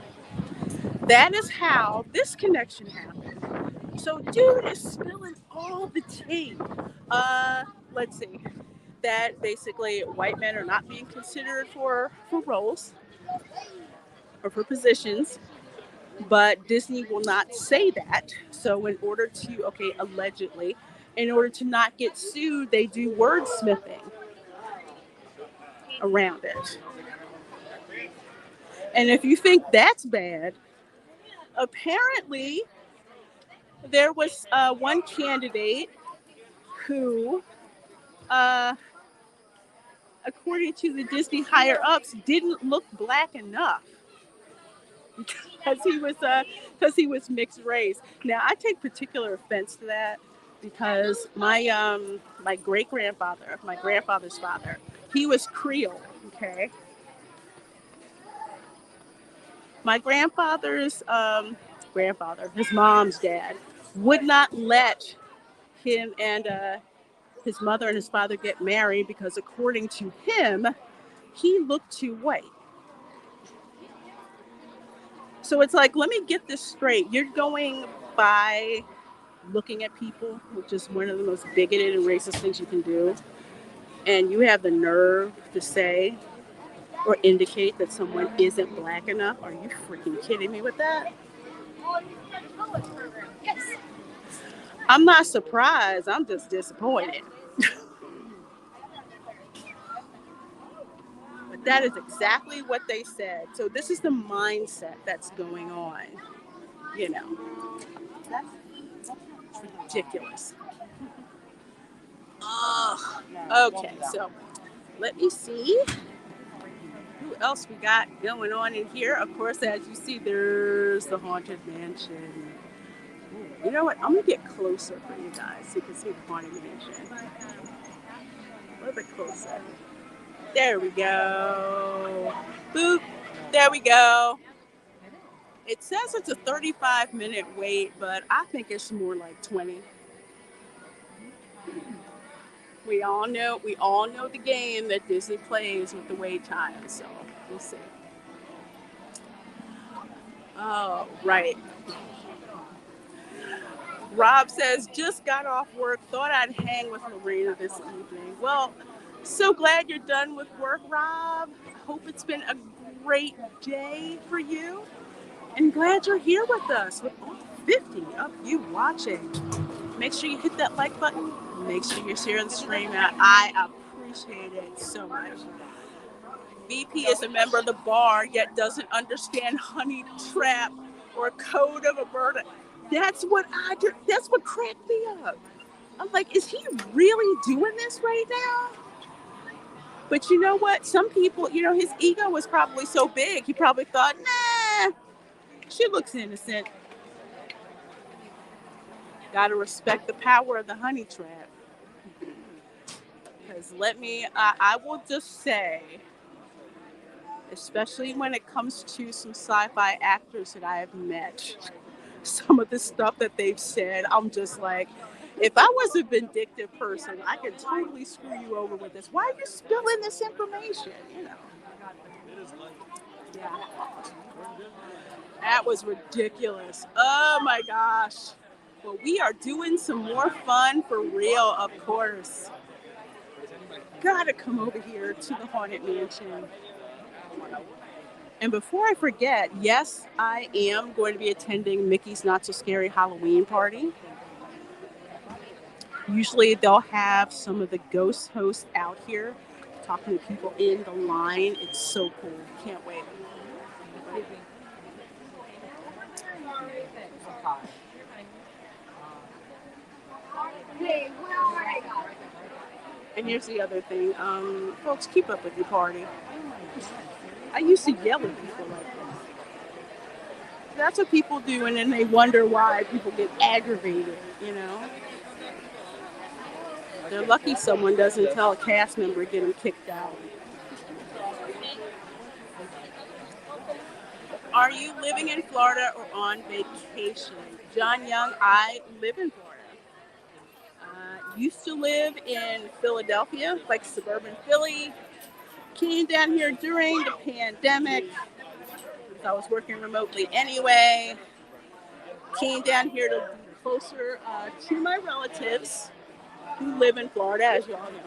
A: that is how this connection happened. So dude is spilling all the tea. Let's see. That basically white men are not being considered for roles or for positions, but Disney will not say that. So in order to, okay, allegedly, in order to not get sued, they do wordsmithing around it. And if you think that's bad, apparently there was one candidate who, uh, according to the Disney higher ups, didn't look black enough because he was mixed race. Now I take particular offense to that because my great grandfather, my grandfather's father, he was Creole. Okay, my grandfather, his mom's dad, would not let him and his mother and his father get married because according to him, he looked too white. So it's like, let me get this straight. You're going by looking at people, which is one of the most bigoted and racist things you can do. And you have the nerve to say or indicate that someone isn't black enough. Are you freaking kidding me with that? I'm not surprised. I'm just disappointed. But that is exactly what they said. So this is the mindset that's going on. You know, that's ridiculous. Ugh. Okay, so let me see who else we got going on in here. Of course, as you see, there's the Haunted Mansion. Ooh, you know what? I'm going to get closer for you guys so you can see the Haunted Mansion. A little bit closer. There we go. Boop. There we go. It says it's a 35-minute wait, but I think it's more like 20. We all know the game that Disney plays with the wait time, so we'll see. Oh, right. Rob says, just got off work, thought I'd hang with Reina this evening. Well, so glad you're done with work, Rob. Hope it's been a great day for you. And glad you're here with us, with all 50 of you watching. Make sure you hit that like button. Make sure you share the stream out. I appreciate it so much. VP is a member of the bar, yet doesn't understand honey trap or code of a bird. That's what cracked me up. I'm like, is he really doing this right now? But you know what? Some people, his ego was probably so big, he probably thought, nah, she looks innocent. Gotta respect the power of the honey trap. Because I will just say, especially when it comes to some sci-fi actors that I have met, some of the stuff that they've said, I'm just like, if I was a vindictive person, I could totally screw you over with this. Why are you spilling this information? Yeah. That was ridiculous. Oh my gosh. Well, we are doing some more fun for real, of course. Gotta come over here to the Haunted Mansion. And before I forget, yes, I am going to be attending Mickey's Not So Scary Halloween party. Usually they'll have some of the ghost hosts out here talking to people in the line. It's so cool. Can't wait. And here's the other thing. Folks, keep up with your party. I used to yell at people like this. That's what people do, and then they wonder why people get aggravated, They're lucky someone doesn't tell a cast member to get them kicked out. Are you living in Florida or on vacation? John Young, I live in Florida. Used to live in Philadelphia, like suburban Philly. Came down here during the pandemic. So I was working remotely anyway. Came down here to be closer to my relatives who live in Florida, as you all know.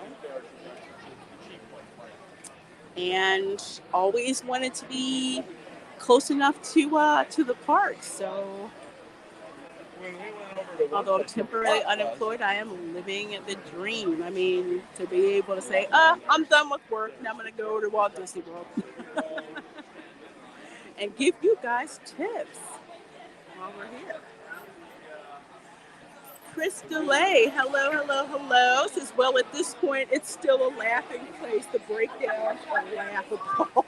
A: And always wanted to be close enough to the park. So although I'm temporarily unemployed, I am living the dream. I mean, to be able to say, I'm done with work, now I'm going to go to Walt Disney World. And give you guys tips while we're here. Chris DeLay, hello. Says, well, at this point, it's still a laughing place. The breakdowns are laughable.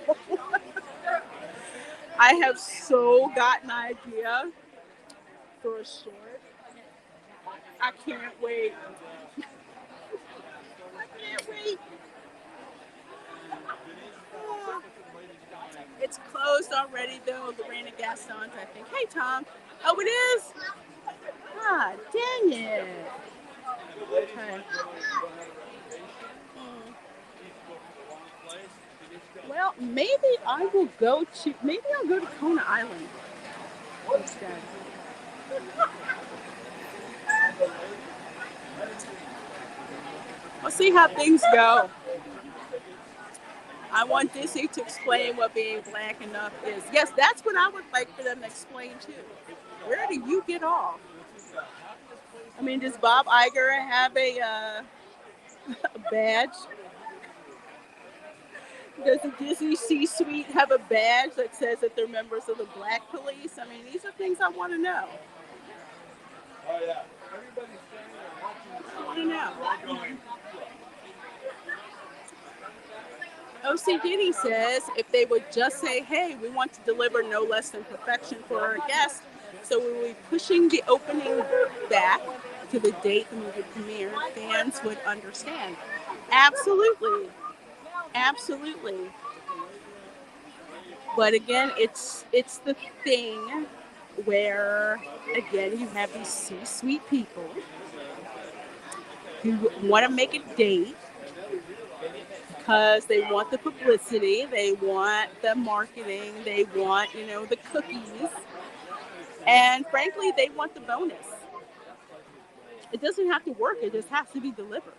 A: I have so got an idea for a short. I can't wait. It's closed already, though. The Reina Gaston's, I think. Hey, Tom. Oh, it is? Ah, dang it. Okay. Well, I'll go to Kona Island instead. We'll see how things go. I want Disney to explain what being black enough is. Yes, that's what I would like for them to explain too. Where do you get off? I mean, does Bob Iger have a badge? Does the Disney C-suite have a badge that says that they're members of the Black Police? I mean, these are things I want to know. Oh, yeah. Everybody's standing there watching. I want to know. OC Diddy says if they would just say, hey, we want to deliver no less than perfection for our guests, so we will be pushing the opening back to the date the movie premiered, fans would understand. Absolutely. Absolutely. But again, it's the thing where again you have these C-suite people who want to make a date because they want the publicity, they want the marketing, they want, the cookies, and frankly, they want the bonus. It doesn't have to work, it just has to be delivered.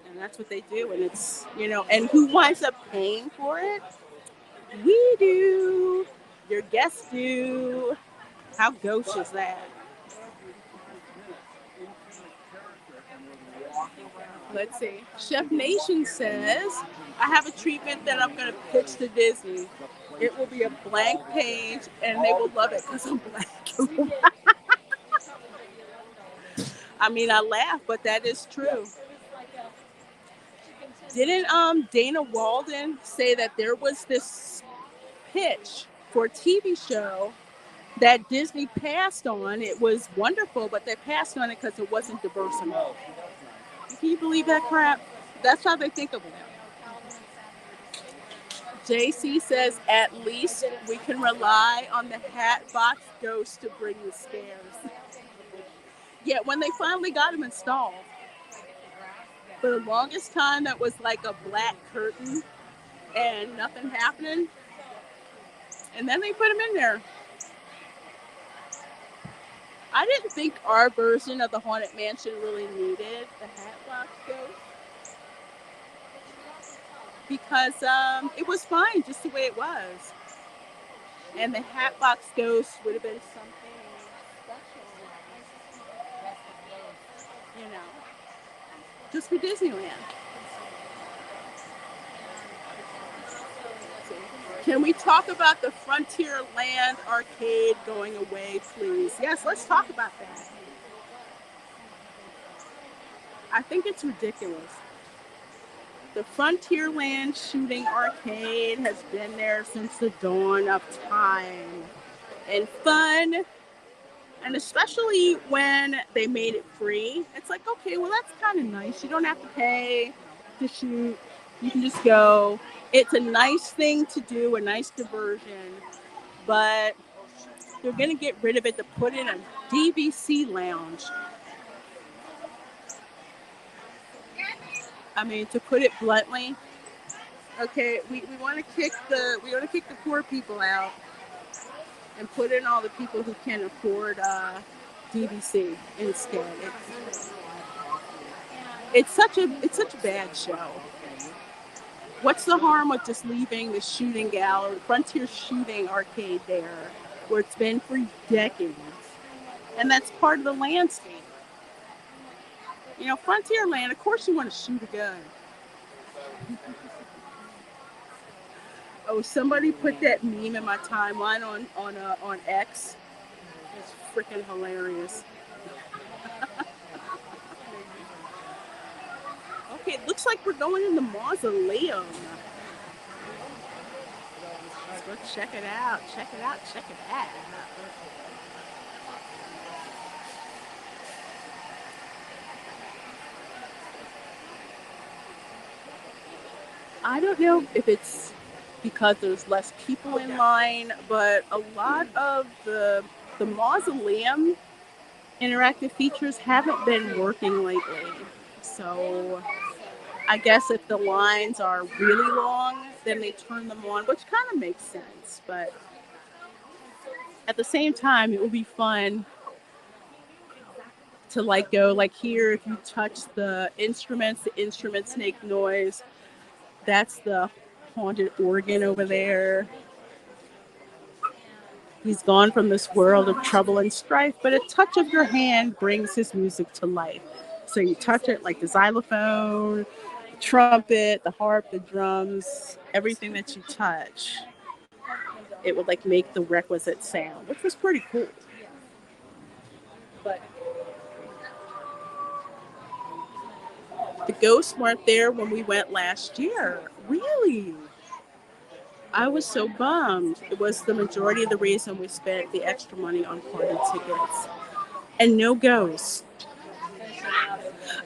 A: And that's what they do. And and who winds up paying for it? We do. Your guests do. How gauche is that? Let's see. Chef Nation says, I have a treatment that I'm going to pitch to Disney. It will be a blank page and they will love it because I'm black. I mean, I laugh, but that is true. Didn't Dana Walden say that there was this pitch for a TV show that Disney passed on? It was wonderful, but they passed on it because it wasn't diverse enough. Can you believe that crap? That's how they think of it. JC says, at least we can rely on the Hatbox Ghost to bring the scares. Yeah, when they finally got him installed. For the longest time, that was like a black curtain and nothing happening. And then they put him in there. I didn't think our version of the Haunted Mansion really needed the Hatbox Ghost. Because it was fine just the way it was. And the Hatbox Ghost would have been something special. Just for Disneyland. Can we talk about the Frontierland arcade going away, please? Yes, let's talk about that. I think it's ridiculous. The Frontierland shooting arcade has been there since the dawn of time. And fun, and especially when they made it free. It's like, okay, well, that's kind of nice. You don't have to pay to shoot. You can just go. It's a nice thing to do, a nice diversion. But they're going to get rid of it to put in a DVC lounge. I mean, to put it bluntly, okay, we want to kick the poor people out and put in all the people who can afford DVC instead. It's such a bad show. What's the harm of just leaving the shooting gallery, Frontier Shooting Arcade there, where it's been for decades, and that's part of the landscape. Frontierland, of course you want to shoot a gun. Oh, somebody put that meme in my timeline on X. It's freaking hilarious. Okay, it looks like we're going in the mausoleum. Let's go check it out. Check it out. Check it out. I don't know if it's because there's less people in line, but a lot of the mausoleum interactive features haven't been working lately. So I guess if the lines are really long, then they turn them on, which kind of makes sense. But at the same time, it would be fun to go here. If you touch the instruments make noise. That's the haunted organ over there. He's gone from this world of trouble and strife, but a touch of your hand brings his music to life. So you touch it like the xylophone, the trumpet, the harp, the drums, everything that you touch, it would make the requisite sound, which was pretty cool. But the ghosts weren't there when we went last year. Really? I was so bummed. It was the majority of the reason we spent the extra money on party tickets. And no ghosts.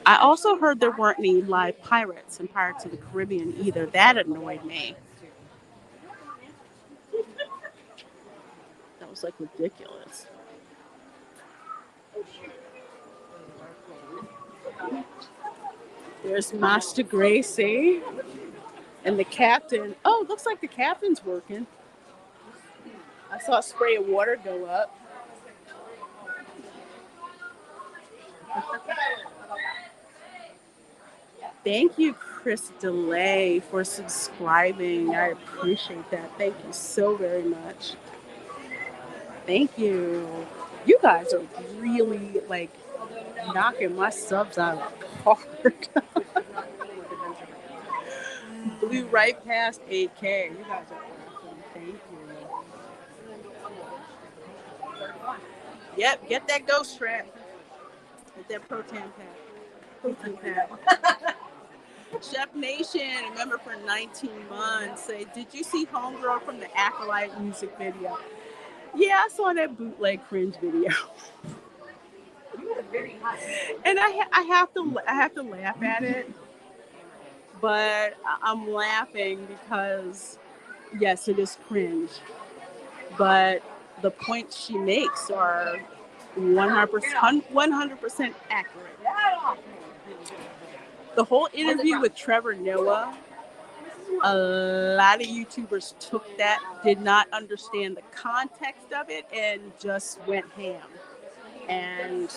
A: I also heard there weren't any live pirates in Pirates of the Caribbean either. That annoyed me. That was like ridiculous. There's Master Gracie and the captain. Oh, looks like the captain's working. I saw a spray of water go up. Thank you, Chris DeLay, for subscribing. I appreciate that. Thank you so very much. Thank you. You guys are really like knocking my subs out of the park. Blew right past 8K. You guys are awesome. Thank you. Yep, get that ghost trap. Get that protein pack. Protein pack. Chef Nation, remember for 19 months. Say, did you see Homegirl from the Acolyte music video? Yeah, I saw that bootleg cringe video. And I have to laugh at it, but I'm laughing because yes, it is cringe, but the points she makes are 100% accurate. The whole interview with Trevor Noah, a lot of YouTubers took that, did not understand the context of it, and just went ham. And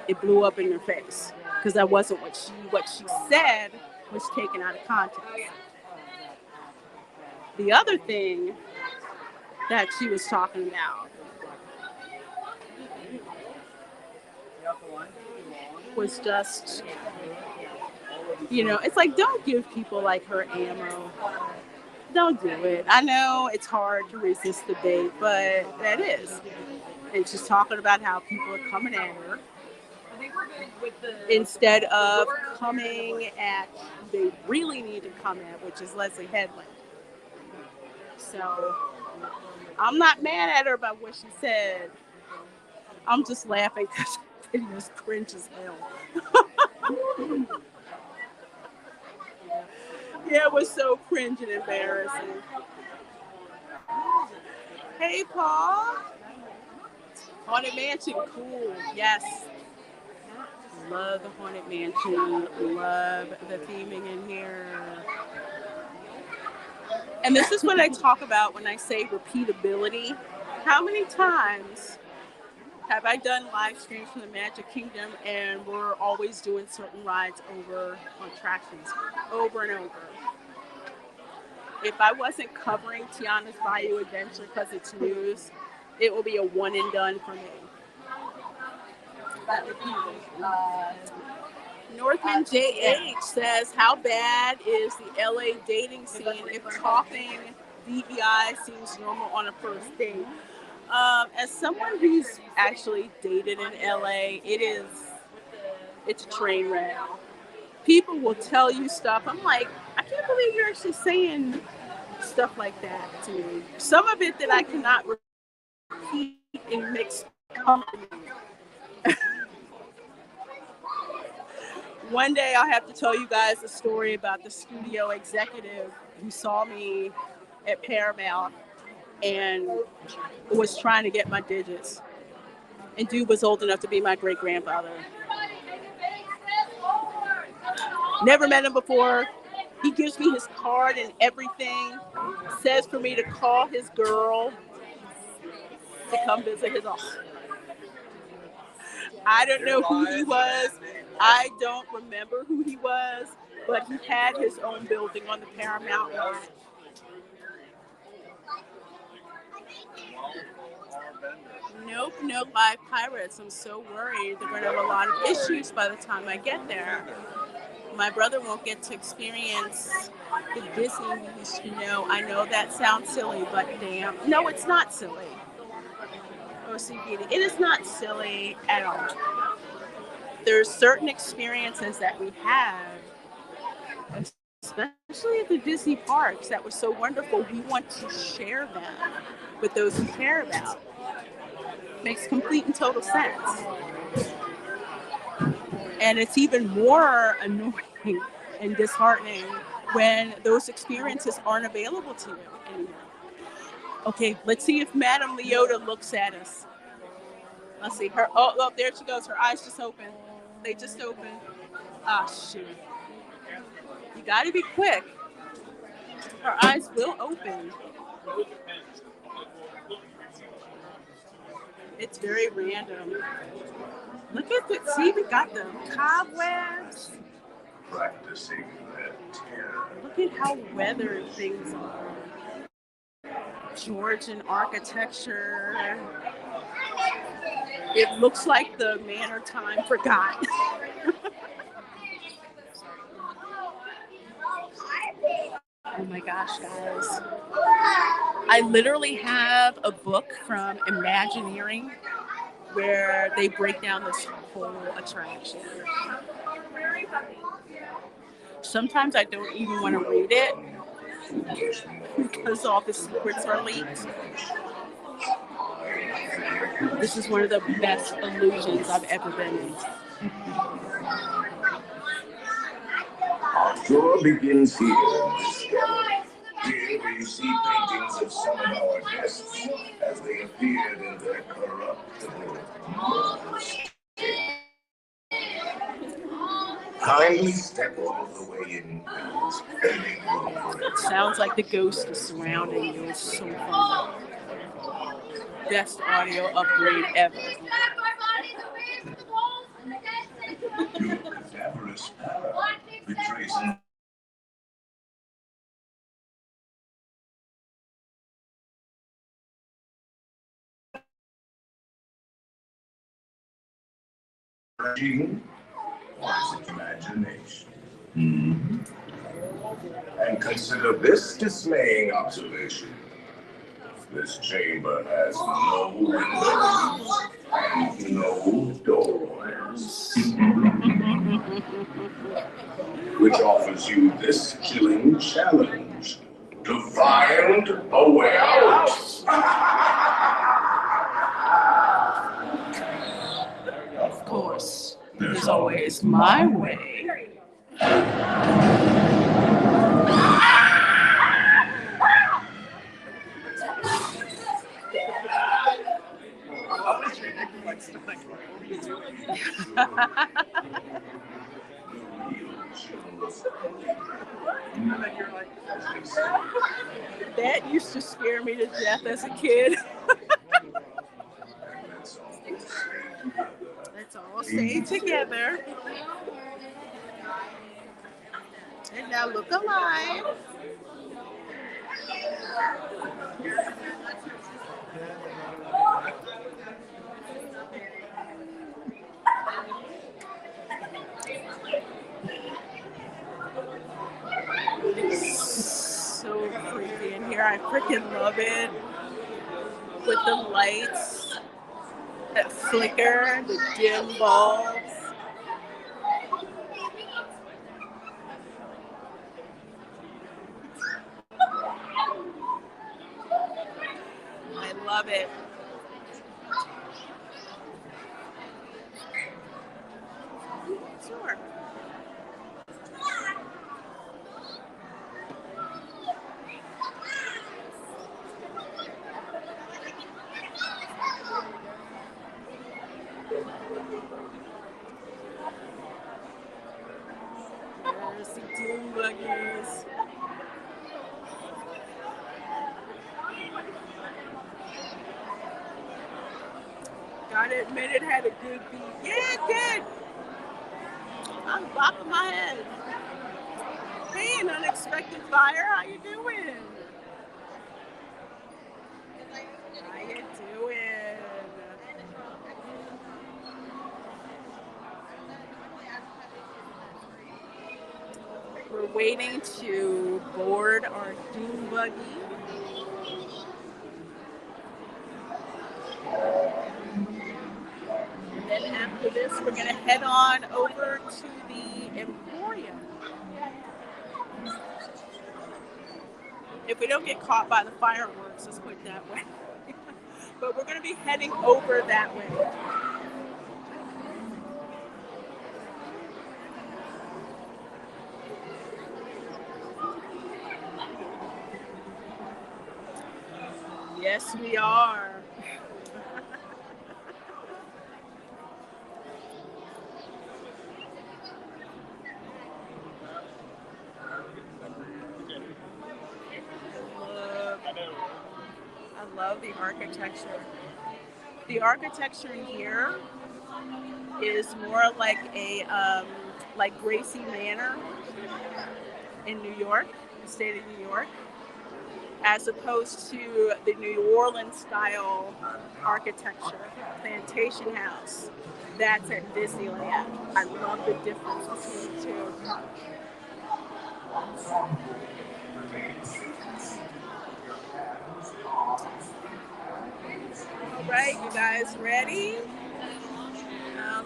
A: it blew up in their face because that wasn't what she said was taken out of context. The other thing that she was talking about was just, it's like, don't give people like her ammo. Don't do it. I know it's hard to resist the bait, but that is. And she's talking about how people are coming at her instead of coming at who they really need to come at, which is Leslie Headland. So I'm not mad at her about what she said. I'm just laughing because the video's cringe as hell. Yeah, it was so cringe and embarrassing. Hey, Paul. Haunted Mansion, cool. Yes. Love the Haunted Mansion. Love the theming in here. And this is what I talk about when I say repeatability. How many times have I done live streams from the Magic Kingdom and we're always doing certain rides over on attractions over and over? If I wasn't covering Tiana's Bayou Adventure because it's news, it will be a one and done for me. Northman JH says, how bad is the LA dating scene if talking DEI seems normal on a first date? As someone who's actually dated in LA, it's a train wreck. People will tell you stuff. I'm like, I can't believe you're actually saying stuff like that to me. Some of it that I cannot repeat in mixed company. One day I'll have to tell you guys a story about the studio executive who saw me at Paramount and was trying to get my digits. And dude was old enough to be my great-grandfather. Never met him before. He gives me his card and everything. Says for me to call his girl to come visit his office. I don't know who he was. I don't remember who he was, but he had his own building on the Paramount lot. Nope, no live pirates. I'm so worried they're going to have a lot of issues by the time I get there. My brother won't get to experience the Disney movies. I know that sounds silly, but damn. No, it's not silly. OCPD. It is not silly at all. There's certain experiences that we have, especially at the Disney parks, that was so wonderful. We want to share them with those who care about. Makes complete and total sense. And it's even more annoying and disheartening when those experiences aren't available to you anymore. Okay, let's see if Madame Leota looks at us. Let's see her. Oh, look, there she goes. Her eyes just open. They just open. Ah, shoot. You got to be quick. Her eyes will open. It's very random. Look at it. See, we got the cobwebs.
C: Practicing that tear.
A: Look at how weathered things are. Georgian architecture. It looks like the manor time forgot. Oh my gosh, guys. I literally have a book from Imagineering where they break down this whole attraction. Sometimes I don't even want to read it because all the secrets are leaked. This is one of the best illusions I've ever been in.
C: Our tour begins here in this gallery. Here we see paintings of some of our guests as they appeared in their corruptible state. Kindly step all the way in.
A: It sounds like the ghost is surrounding you. It's so fun. Best audio upgrade ever.
C: Your cadaverous power betrays an origin or is it imagination? And consider this dismaying observation. This chamber has no windows and no doors. Which offers you this chilling challenge to find a way out.
A: Of course, there's always my way. That used to scare me to death as a kid. Let's all stay together. And now look alive. It's so creepy in here. I freaking love it. With the lights that flicker, the dim bulbs. I love it. Sure. There's the doom buggies. Gotta admit it had a good beat. Yeah, it did. I'm bopping my head. Hey, an unexpected fire. How you doing? How you doing? We're waiting to board our doom buggy. And then after this, we're going to head on over to the Emporium. If we don't get caught by the fireworks, let's put it that way. But we're going to be heading over that way. Yes, we are. I love the architecture. The architecture in here is more like a like Gracie Manor in New York, the state of New York, as opposed to the New Orleans style architecture, Plantation House. That's at Disneyland. I love the difference between the two. All right, you guys ready?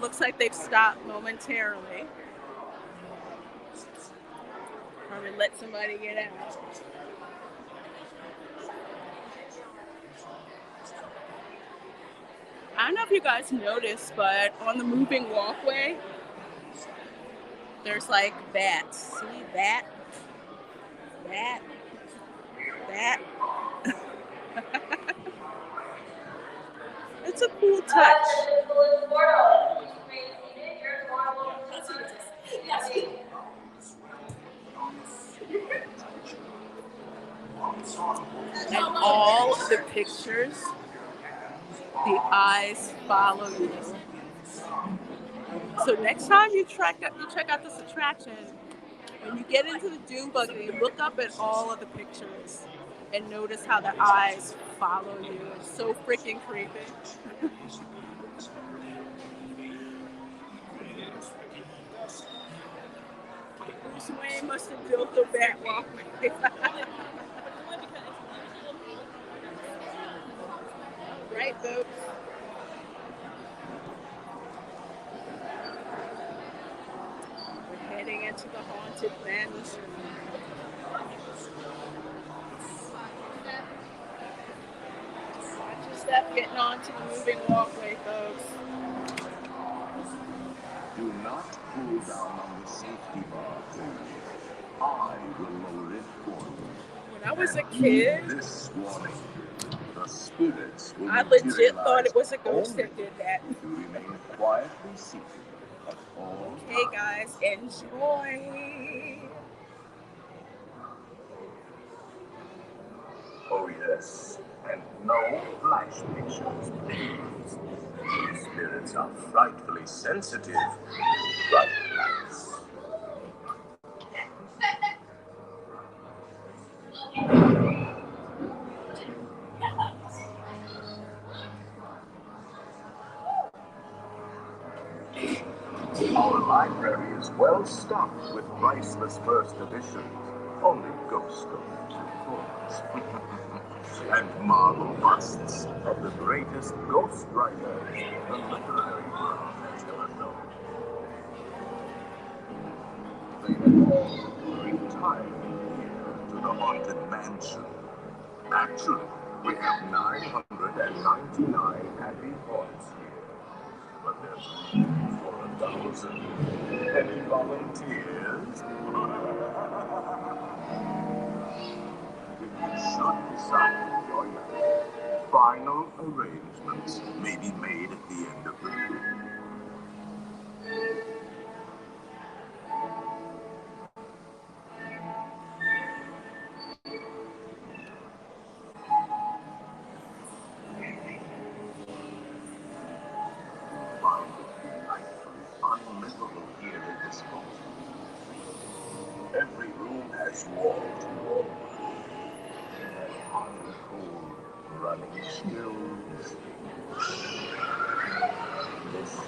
A: Looks like they've stopped momentarily. Probably let somebody get out. I don't know if you guys noticed, but on the moving walkway, there's like bats. See that? That? That? It's a cool touch. And all the pictures, the eyes follow you. So next time you check out this attraction, when you get into the dune buggy, look up at all of the pictures and notice how the eyes follow you. It's so freaking creepy. Bruce Wayne must have built the bat walkway. Right, folks? We're heading into the haunted mansion. Watch your step getting onto the moving walkway, folks.
C: Do not pull down on the safety bar, please. I will lower it for you.
A: When I was a kid,
C: This warning. The spirits will
A: I legit thought it was a
C: materialize
A: ghost that did that.
C: if you remain quietly seated at all
A: Hey
C: times.
A: guys, enjoy.
C: Oh yes, and no flash pictures, please. These spirits are frightfully sensitive. Bright lights. Our library is well stocked with priceless first editions. Only ghost stories, of course. And marble busts of the greatest ghost writers the literary world has ever known. They have all retired here to the haunted mansion. Actually, we have 999 happy haunts here. But there's room for 1,000. Any volunteers? If you should decide to join us, final arrangements may be made at the end of the meeting. Unlivable here in this home. Every room has wall to wall. Hot and cold, running chills. Listen.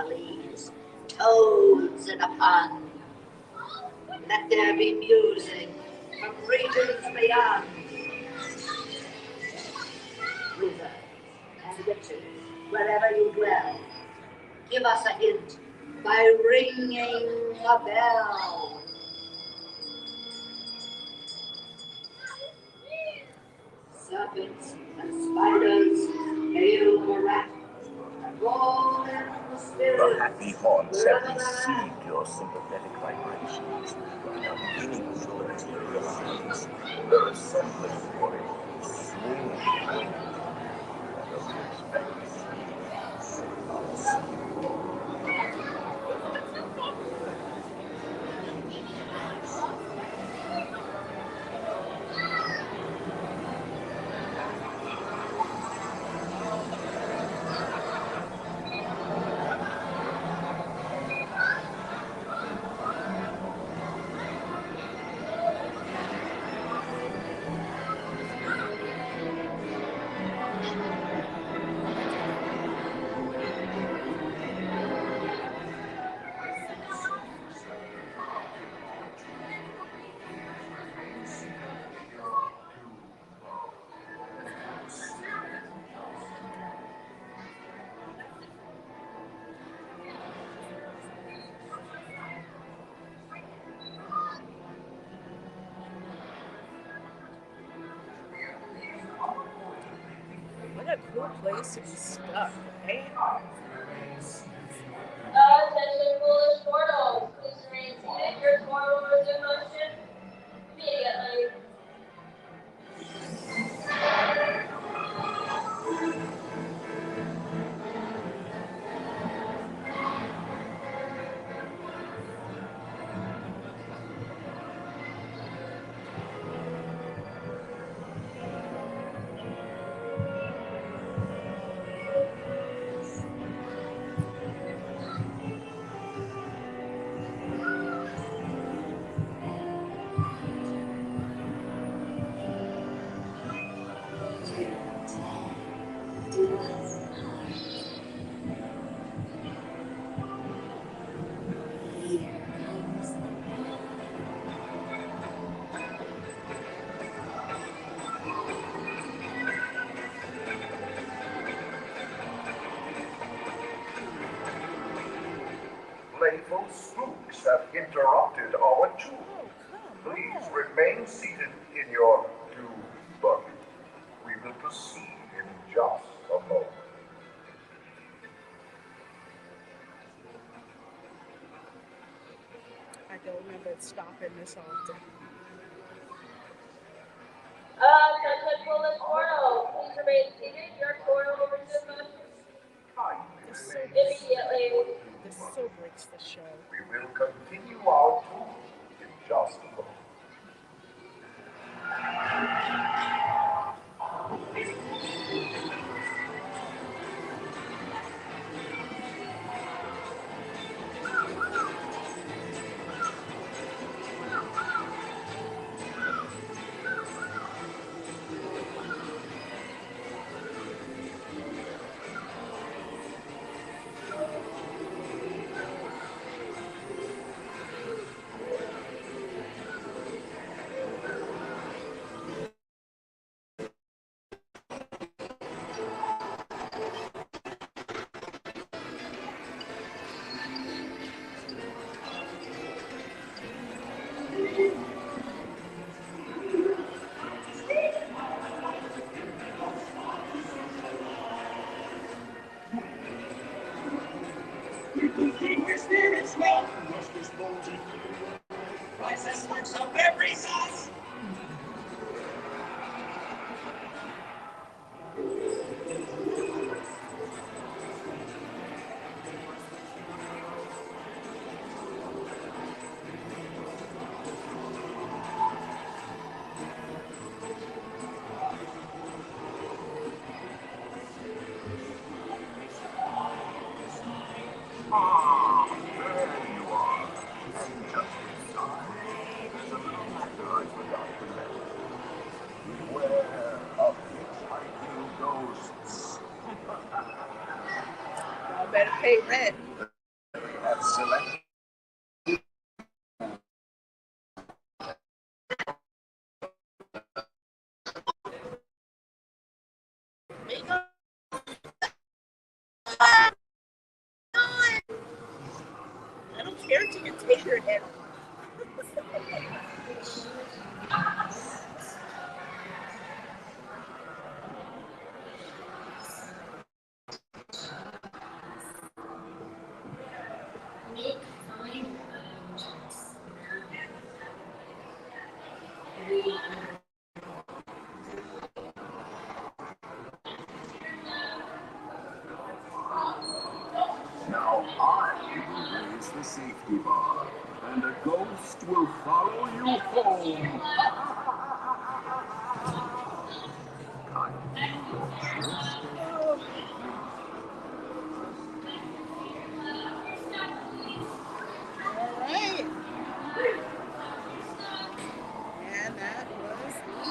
B: anomalies, toads in a pond. Let there be music from regions beyond. Wizards and witches, wherever you dwell, give us a hint by ringing a bell. Serpents and spiders hail the rat, and all in the spirit.
C: The happy haunts have received your sympathetic vibrations and are beginning to materialize in the resembling for a swinging wind and unexpected
A: What a cool place to be stuck, right?
D: Attention, foolish mortals. Please remain seated. Your tour will resume motion immediately.
C: playful spooks have interrupted our tour.
A: Oh, come
C: Please
A: on.
C: remain seated in your due buggy. We will proceed in just a moment.
A: I don't remember it stopping this often.
D: Attention, foolish mortals. Please remain seated. Your tour will resume motion
A: This so,
D: immediately.
A: this so breaks the show.
C: We will continue our tour in just a moment. Ah, there you are. And just inside, there's a little matter I forgot to mention. Beware of hitchhiking ghosts.
A: Y'all better pay rent.
C: at select.
A: I don't care if you can take your head.
C: Now I will raise the safety bar, and a ghost will follow you home.
A: All right. And that was the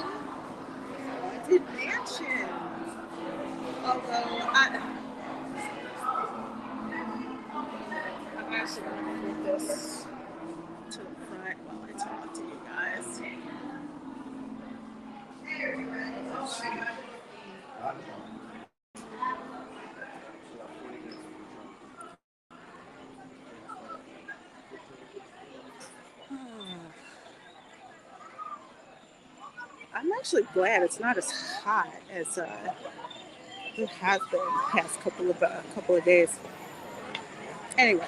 A: Haunted Mansion. Although I'm actually going to move this to the front while I talk to you guys. I'm actually glad it's not as hot as it has been the past couple of days. Anyway,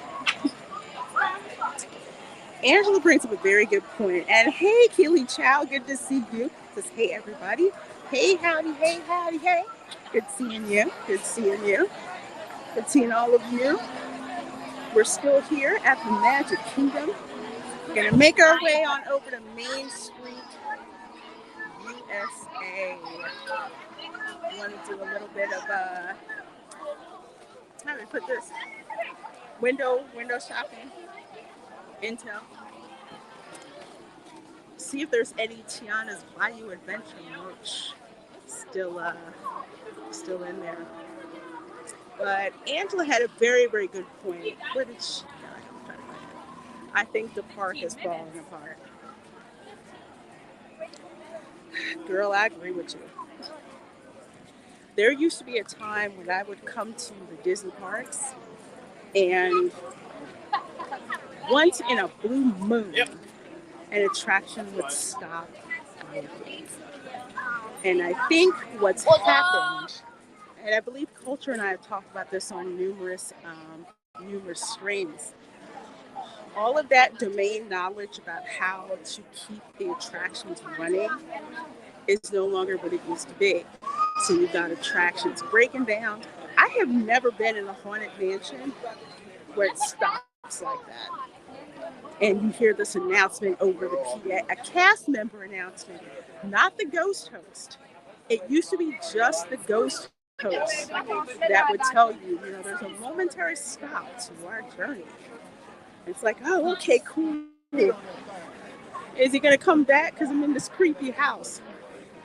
A: Angela brings up a very good point. And hey, Keely Chow, good to see you. Says hey everybody. Hey howdy, hey howdy, hey. Good seeing you. Good seeing you. Good seeing all of you. We're still here at the Magic Kingdom. We're gonna make our way on over to Main Street, USA. We want to do a little bit of how do we put this? Window shopping, intel. See if there's any Tiana's Bayou Adventure merch still in there. But Angela had a very, very good point. Where did she go? I think the park is falling apart. Girl, I agree with you. There used to be a time when I would come to the Disney parks and once in a blue moon, an attraction would stop working. And I think what's happened, and I believe Culture and I have talked about this on numerous streams, all of that domain knowledge about how to keep the attractions running is no longer what it used to be. So you've got attractions breaking down. I have never been in a haunted mansion where it stops like that. And you hear this announcement over the PA, a cast member announcement, not the ghost host. It used to be just the ghost host that would tell you, there's a momentary stop to our journey. It's like, oh, okay, cool. Is he going to come back because I'm in this creepy house?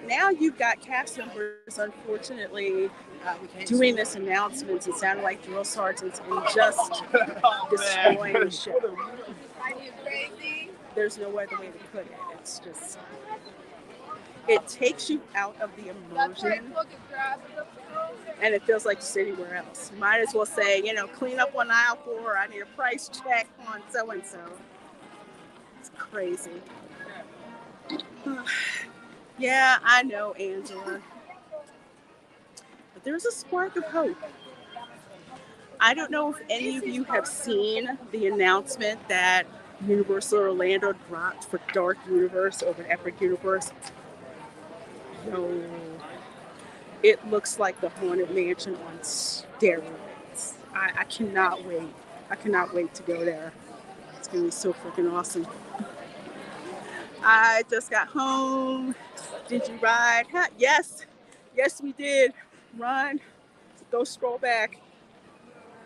A: Now you've got cast members, unfortunately, doing this announcements. It sounded like drill sergeants and just destroying the show. There's no other way to put it. It's just, it takes you out of the immersion, and it feels like just anywhere else. Might as well say, clean up on aisle 4. I need a price check on so and so. It's crazy. Yeah, I know, Angela. But there's a spark of hope. I don't know if any of you have seen the announcement that Universal Orlando dropped for Dark Universe over Epic Universe. No. It looks like the Haunted Mansion on steroids. I cannot wait. I cannot wait to go there. It's going to be so freaking awesome. I just got home. Did you ride? Yes. Yes, we did. Run. Go scroll back.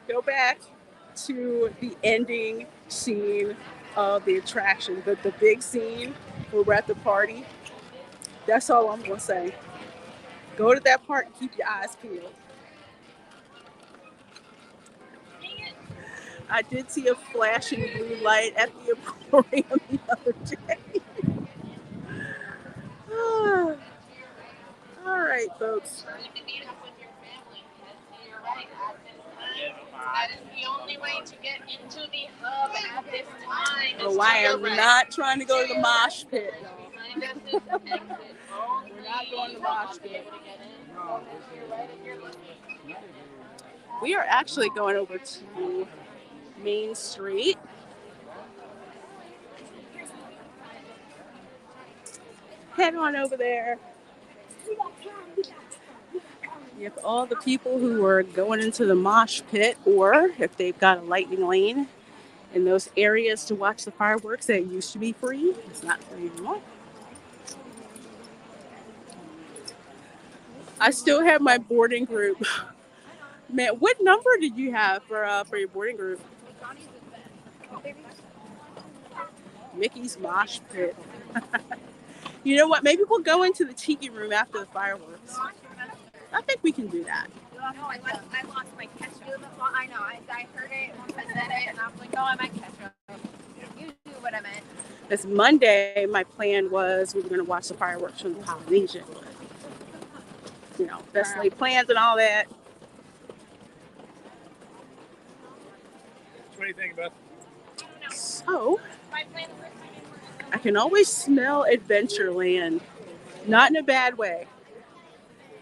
A: Go back to the ending scene of the attraction, the big scene where we're at the party. That's all I'm going to say. Go to that part and keep your eyes peeled. I did see a flashing blue light at the aquarium the other day. All right, folks.
B: You can meet up with your family. You're right. At this time, that is the only way to get into the hub at this time.
A: Oh, I am not trying to go to the mosh pit.
B: Find us an exit.
A: We're not going to the mosh pit. We are actually going over to Main Street. Head on over there. You have all the people who are going into the mosh pit, or if they've got a lightning lane in those areas to watch the fireworks that used to be free. It's not free anymore. I still have my boarding group. Man, what number did you have for your boarding group? Mickey's Mosh Pit. You know what? Maybe we'll go into the tiki room after the fireworks. I think we can do that.
B: No, I lost my ketchup. I know. I heard it once I said it, and I was like, no, I meant ketchup. You knew what I meant.
A: This Monday, my plan was we were going to watch the fireworks from the Polynesian. You know, best laid plans and all that.
E: What do you think about?
A: So, I can always smell Adventureland. Not in a bad way.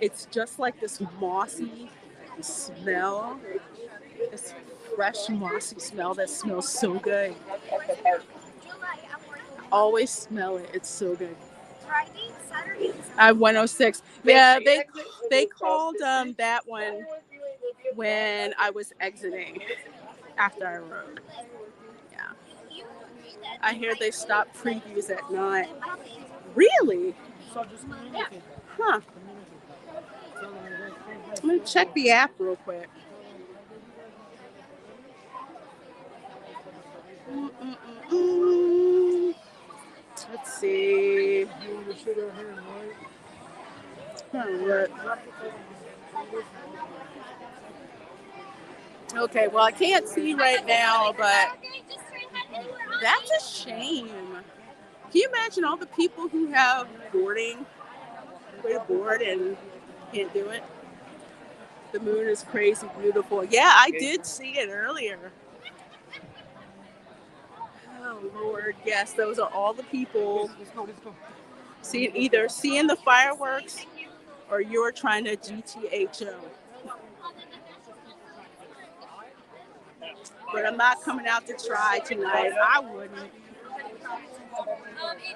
A: It's just like this mossy smell. This fresh mossy smell that smells so good. Always smell it. It's so good. I 106. Yeah, they called that one when I was exiting after I rode. Yeah. I hear they stopped previews at 9. Really? Huh. Let me check the app real quick. Let's see. Okay, well, I can't see right now, but that's a shame. Can you imagine all the people who have boarding, way to board and can't do it? The moon is crazy beautiful. Yeah, I did see it earlier. Oh, Lord. Yes, those are all the people either seeing the fireworks or you're trying to GTHO. But I'm not coming out to try tonight. I wouldn't.
B: It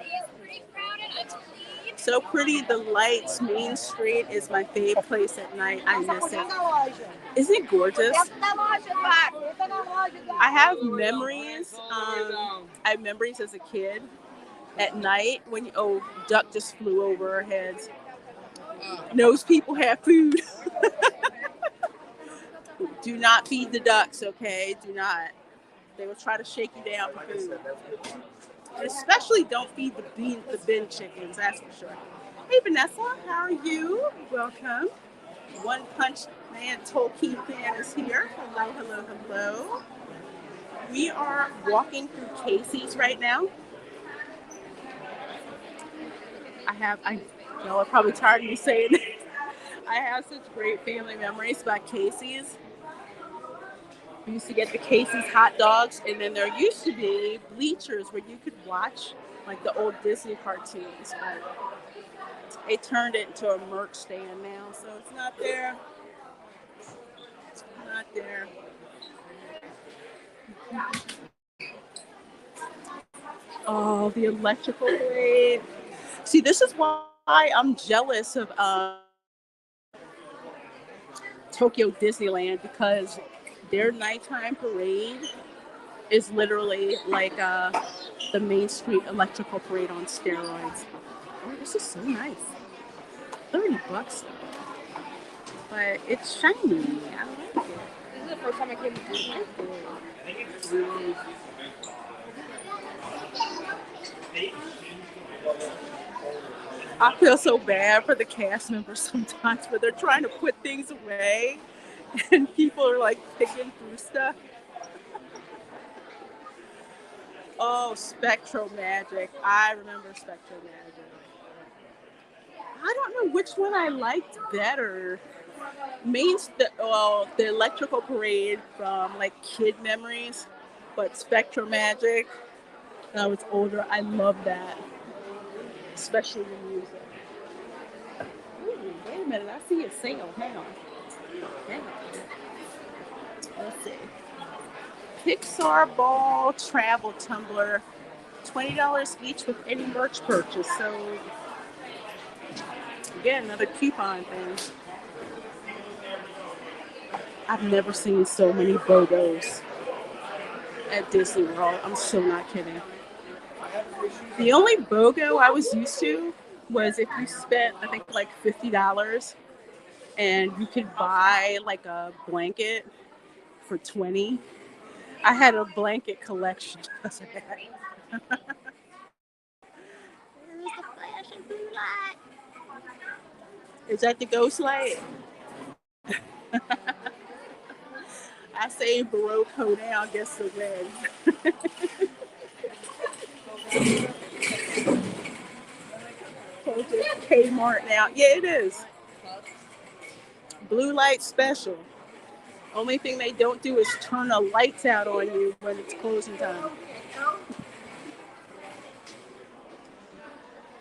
B: is pretty crowded, I believe.
A: So pretty. The lights. Main Street is my favorite place at night. I miss it. Isn't it gorgeous? I have memories. I have memories as a kid at night when duck just flew over our heads. Those people have food. Do not feed the ducks, okay? Do not. They will try to shake you down for food. And especially don't feed the bin chickens, that's for sure. Hey, Vanessa, how are you? Welcome. One Punch Man Tolkien fan is here. Hello, hello, hello. We are walking through Casey's right now. I know I'm probably tired of me saying it. I have such great family memories about Casey's. We used to get the Casey's hot dogs, and then there used to be bleachers where you could watch like the old Disney cartoons. But they turned it into a merch stand now, so it's not there. It's not there. Oh, the electrical parade. See, this is why I'm jealous of Tokyo Disneyland, because their nighttime parade is literally like the Main Street electrical parade on steroids. Oh, this is so nice. $30 though. But it's shiny. I like it.
B: This is the first time I came to Disney.
A: I feel so bad for the cast members sometimes where they're trying to put things away and people are like picking through stuff. Oh, Spectro Magic. I remember Spectro Magic. I don't know which one I liked better. The Electrical Parade from like kid memories, but Spectro Magic. When I was older, I loved that, especially the music. Ooh, wait a minute, I see a sale. Hang on. Hang on. Let's see. Pixar Ball Travel Tumbler, $20 each with any merch purchase. So again, another coupon thing. I've never seen so many BOGOs at Disney World. I'm so not kidding. The only BOGO I was used to was if you spent, I think, like $50 and you could buy like a blanket for 20. I had a blanket collection just of that. There's the flashing blue light. Is that the ghost light? I say Baroque Hoedown gets the win. Kmart now. Yeah, it is. Blue light special. Only thing they don't do is turn the lights out on you when it's closing time.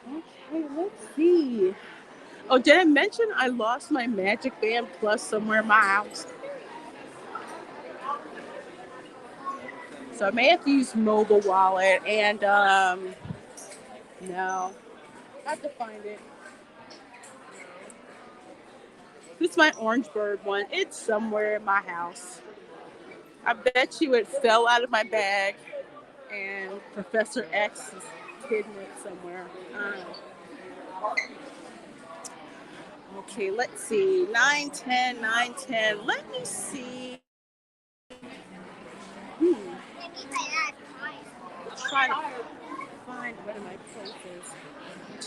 A: Okay, let's see. Oh, did I mention I lost my Magic Band Plus somewhere in my house? So I may have to use mobile wallet and no, I have to find it. This is my Orange Bird one. It's somewhere in my house. I bet you it fell out of my bag and Professor X is hidden it somewhere. Okay, let's see. 910, 910. Let me see. Let's try to find one of my places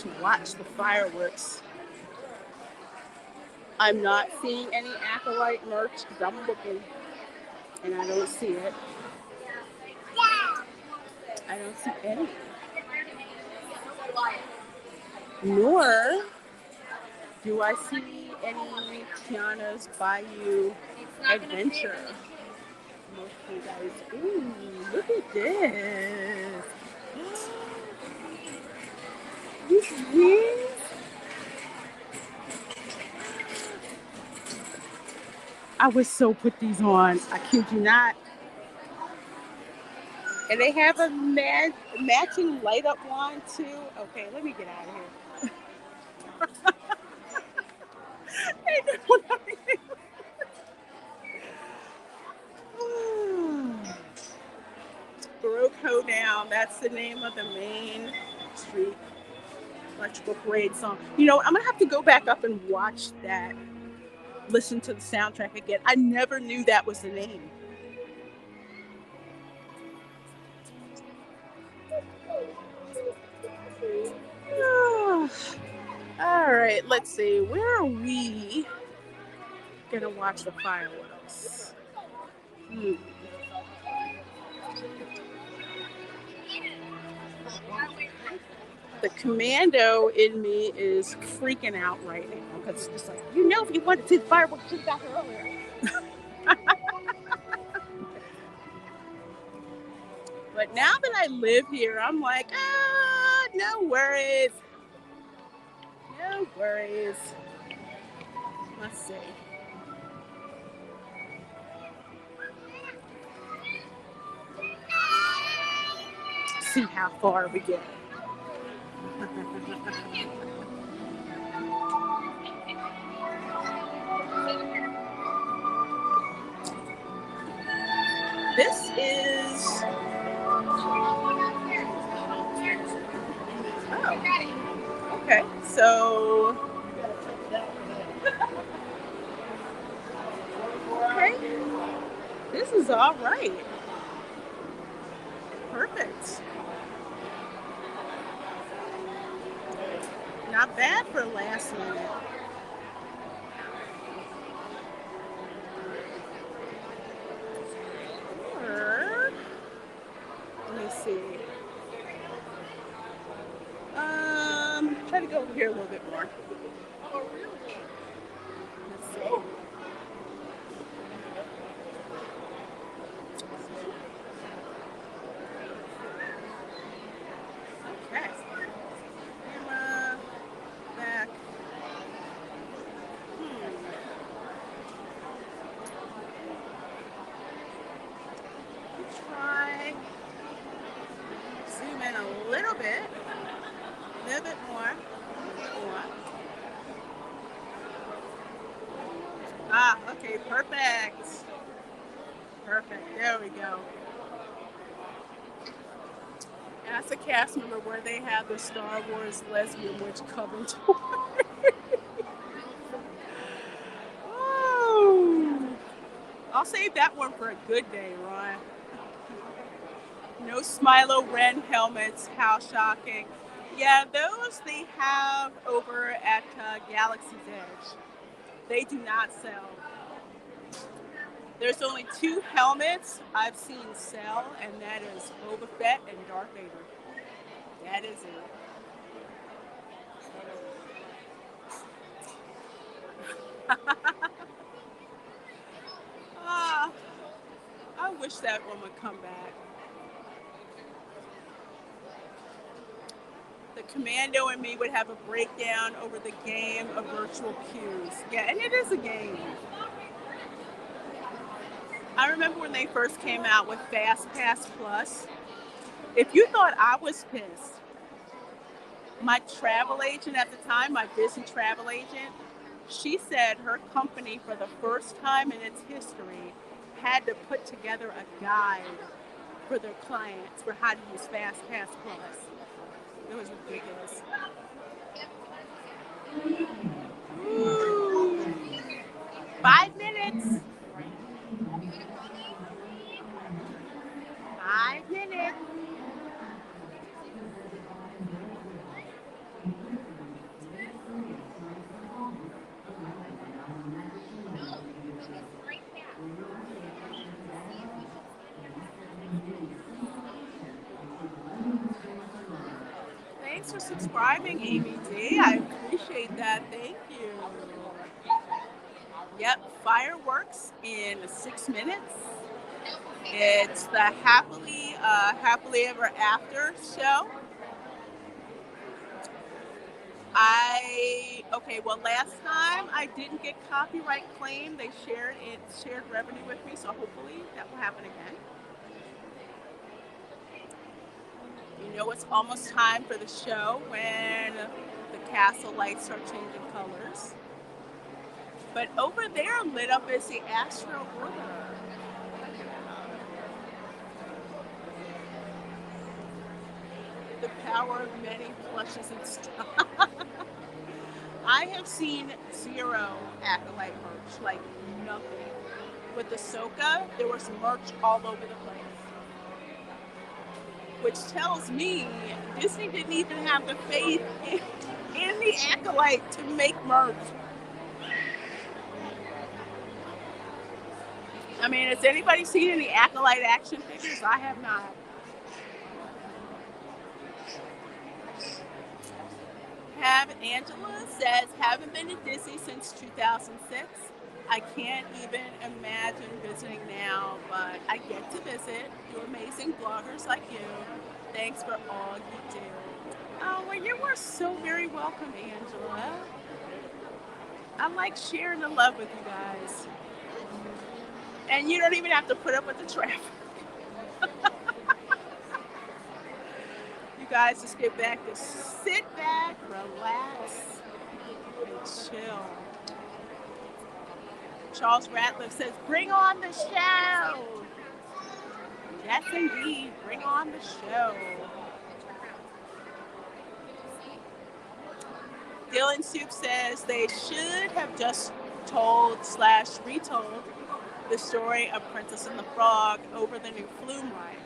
A: to watch the fireworks. I'm not seeing any Acolyte merch because I'm looking and I don't see it. I don't see any. Nor do I see any Tiana's Bayou adventure. Most of you guys, ooh, look at this. These wings. I would so put these on. I kid you not. And they have a matching light up wand too. Okay, let me get out of here. They know what I mean. Baroque Hoedown, that's the name of the main street electrical parade song. You know, I'm gonna have to go back up and watch that, listen to the soundtrack again. I never knew that was the name. All right, let's see. Where are we gonna watch the fireworks? The commando in me is freaking out right now because it's just like, you know, if you wanted to see the fireworks, you got here earlier. But now that I live here, I'm like, no worries. No worries. Let's see. See how far we get. This is. Oh, okay. So. Okay. This is all right. Perfect. Not bad for last minute. Or, let me see. Here a little bit more. Let's see. Okay. Camera back. Try zoom in a little bit more. Ah, okay, perfect. Perfect. There we go. Ask a cast member where they have the Star Wars lesbian witch coven tour. Oh, I'll save that one for a good day, Ron. No Smilo Ren helmets. How shocking. Yeah, those they have over at Galaxy's Edge. They do not sell. There's only 2 helmets I've seen sell, and that is Boba Fett and Darth Vader. That is it. I wish that one would come back. The Commando and me would have a breakdown over the game of virtual queues. Yeah, and it is a game. I remember when they first came out with Fast Pass Plus. If you thought I was pissed, my travel agent at the time, my Disney travel agent, she said her company, for the first time in its history, had to put together a guide for their clients for how to use Fast Pass Plus. It was ridiculous. Ooh. 5 minutes. 5 minutes. Thanks for subscribing, Amy D. I appreciate that. Thank you. Yep, fireworks in 6 minutes. It's the happily ever after show. Last time I didn't get copyright claim. They shared revenue with me, so hopefully that will happen again. You know it's almost time for the show when the castle lights start changing colors. But over there lit up is the Astro Orbiter. The power of many plushes and stuff. I have seen 0 Acolyte merch, like nothing. With Ahsoka, there was merch all over the place. Which tells me Disney didn't even have the faith in the Acolyte to make merch. I mean, has anybody seen any Acolyte action figures? I have not. Angela says, haven't been to Disney since 2006. I can't even imagine visiting now, but I get to visit. You amazing bloggers like you. Thanks for all you do. Oh, well, you are so very welcome, Angela. I like sharing the love with you guys. And you don't even have to put up with the traffic. You guys just get back to sit back, relax, and chill. Charles Ratliff says, bring on the show. Yes, indeed. Bring on the show. Dylan Soup says they should have just told/retold the story of Princess and the Frog over the new Flume ride.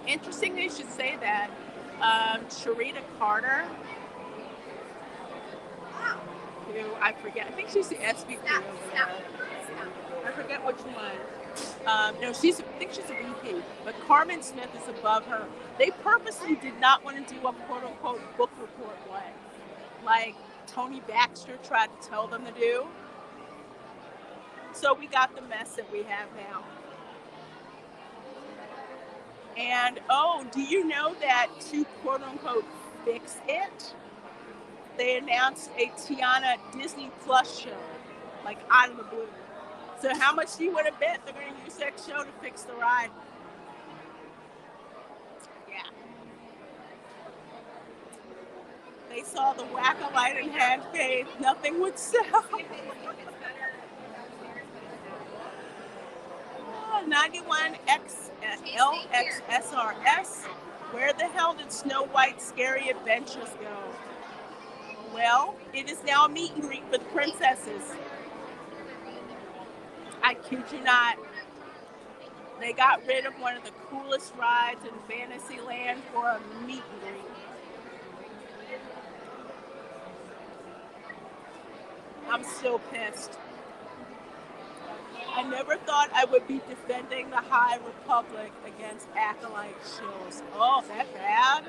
A: Interesting they should say that. Sharita Carter, who I forget, I think she's the SVP over there. I forget which one. No, I think she's a VP, but Carmen Smith is above her. They purposely did not want to do a quote unquote book report one, like Tony Baxter tried to tell them to do. So we got the mess that we have now. And oh, do you know that to quote unquote fix it, they announced a Tiana Disney Plus show, like out of the blue. So how much do you want to bet they're going to use that show to fix the ride? Yeah. They saw the whack-a-light and had faith. Nothing would sell. 91X LXSRS. Where the hell did Snow White's Scary Adventures go? Well, it is now a meet and greet for the princesses. I kid you not. They got rid of one of the coolest rides in Fantasyland for a meet and greet. I'm still pissed. I never thought I would be defending the High Republic against acolyte shows. Oh, that bad?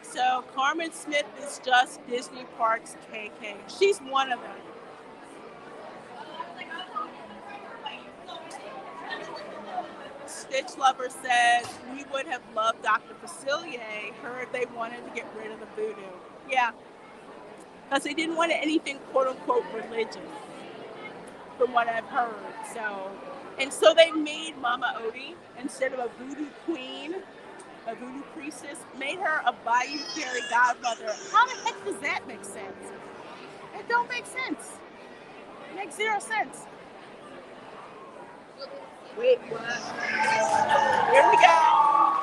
A: So Carmen Smith is just Disney Parks KK. She's one of them. Stitch Lover says, we would have loved Dr. Facilier. Heard they wanted to get rid of the voodoo. Yeah, because they didn't want anything quote unquote religious, from what I've heard. So they made Mama Odie, instead of a voodoo queen, a voodoo priestess, made her a Bayou fairy godmother. How the heck does that make sense? It don't make sense. It makes zero sense. Wait, what? Here we go.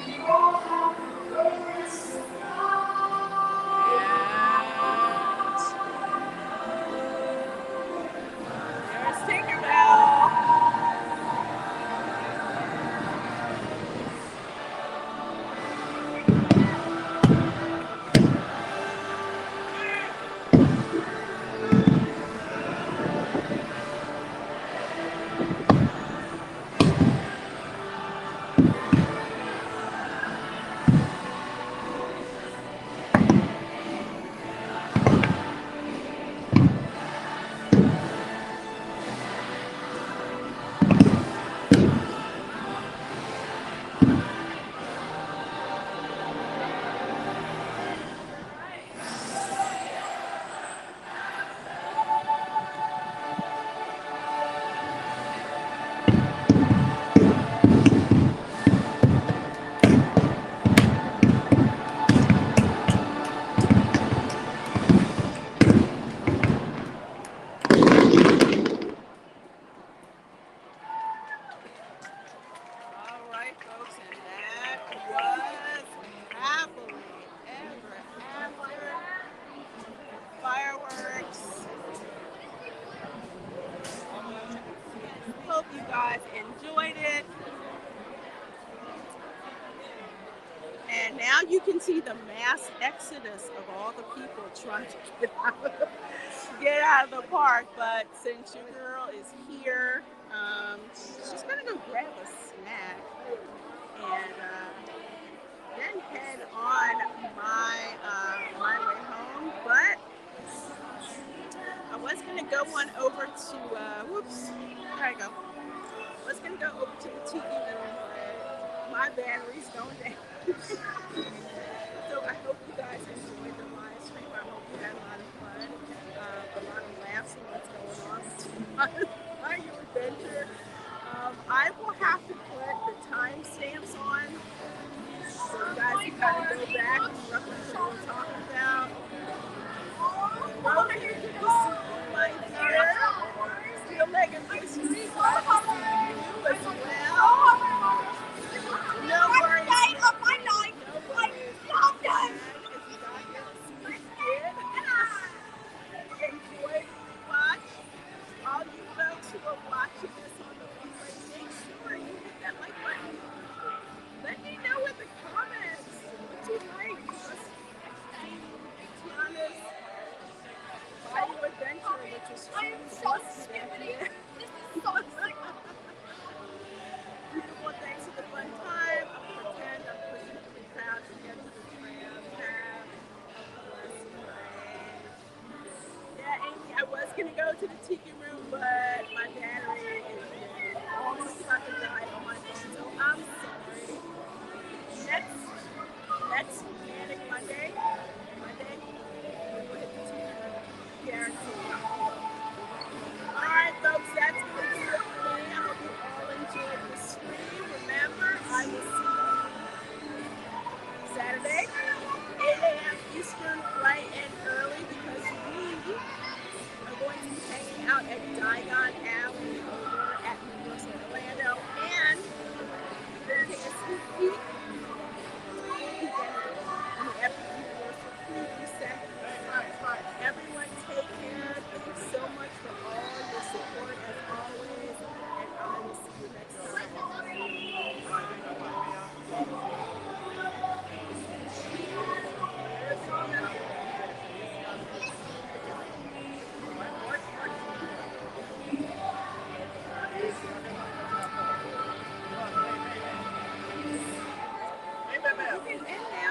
A: There's Tinkerbell. All right, folks, and that was happily ever after fireworks. Hope you guys enjoyed it. And now you can see the mass exodus of all the people trying to get out of the park. But since your girl is here, she's gonna go grab a snack and then head on my way home. But I was gonna go on over to whoops, there I go. I was gonna go over to the TV room, but my battery's going down. So I hope you guys enjoyed the live stream. I hope you had a lot of fun, a lot of laughs and what's going on with your adventure. I will have to put the timestamps on so you guys can kind of go back and roughly what we're talking about. Over here to the sequel, my dear. Still making history. Glad to see you as well. No worries. No worries. Enjoy watch. All you folks who are watching this on the replay, make sure you hit that like button. Let me know in the comments what you like. Tiana's Bayou adventure, which is beautiful. Thanks for the fun time. I'm gonna pretend I'm pushing the crowd to get to the tram. Have a blessed day. Yeah, Amy, I was gonna go to the tiki room, but my battery is almost about to die on my phone, so I'm sorry. Next Manic Monday, we will hit the tiki room, guaranteed. All right, folks, that's gonna do it for me. I hope you all enjoyed the stream. Remember, I will see you Saturday, 8 a.m. Eastern, bright and early, because we are going to be hanging out at Diagon Alley over at Universal Orlando, and we're taking a sneak peek in the Epic Universal preview set. Everyone take care. Thank you so much for all your support as always, and I will see you next time. You can end that.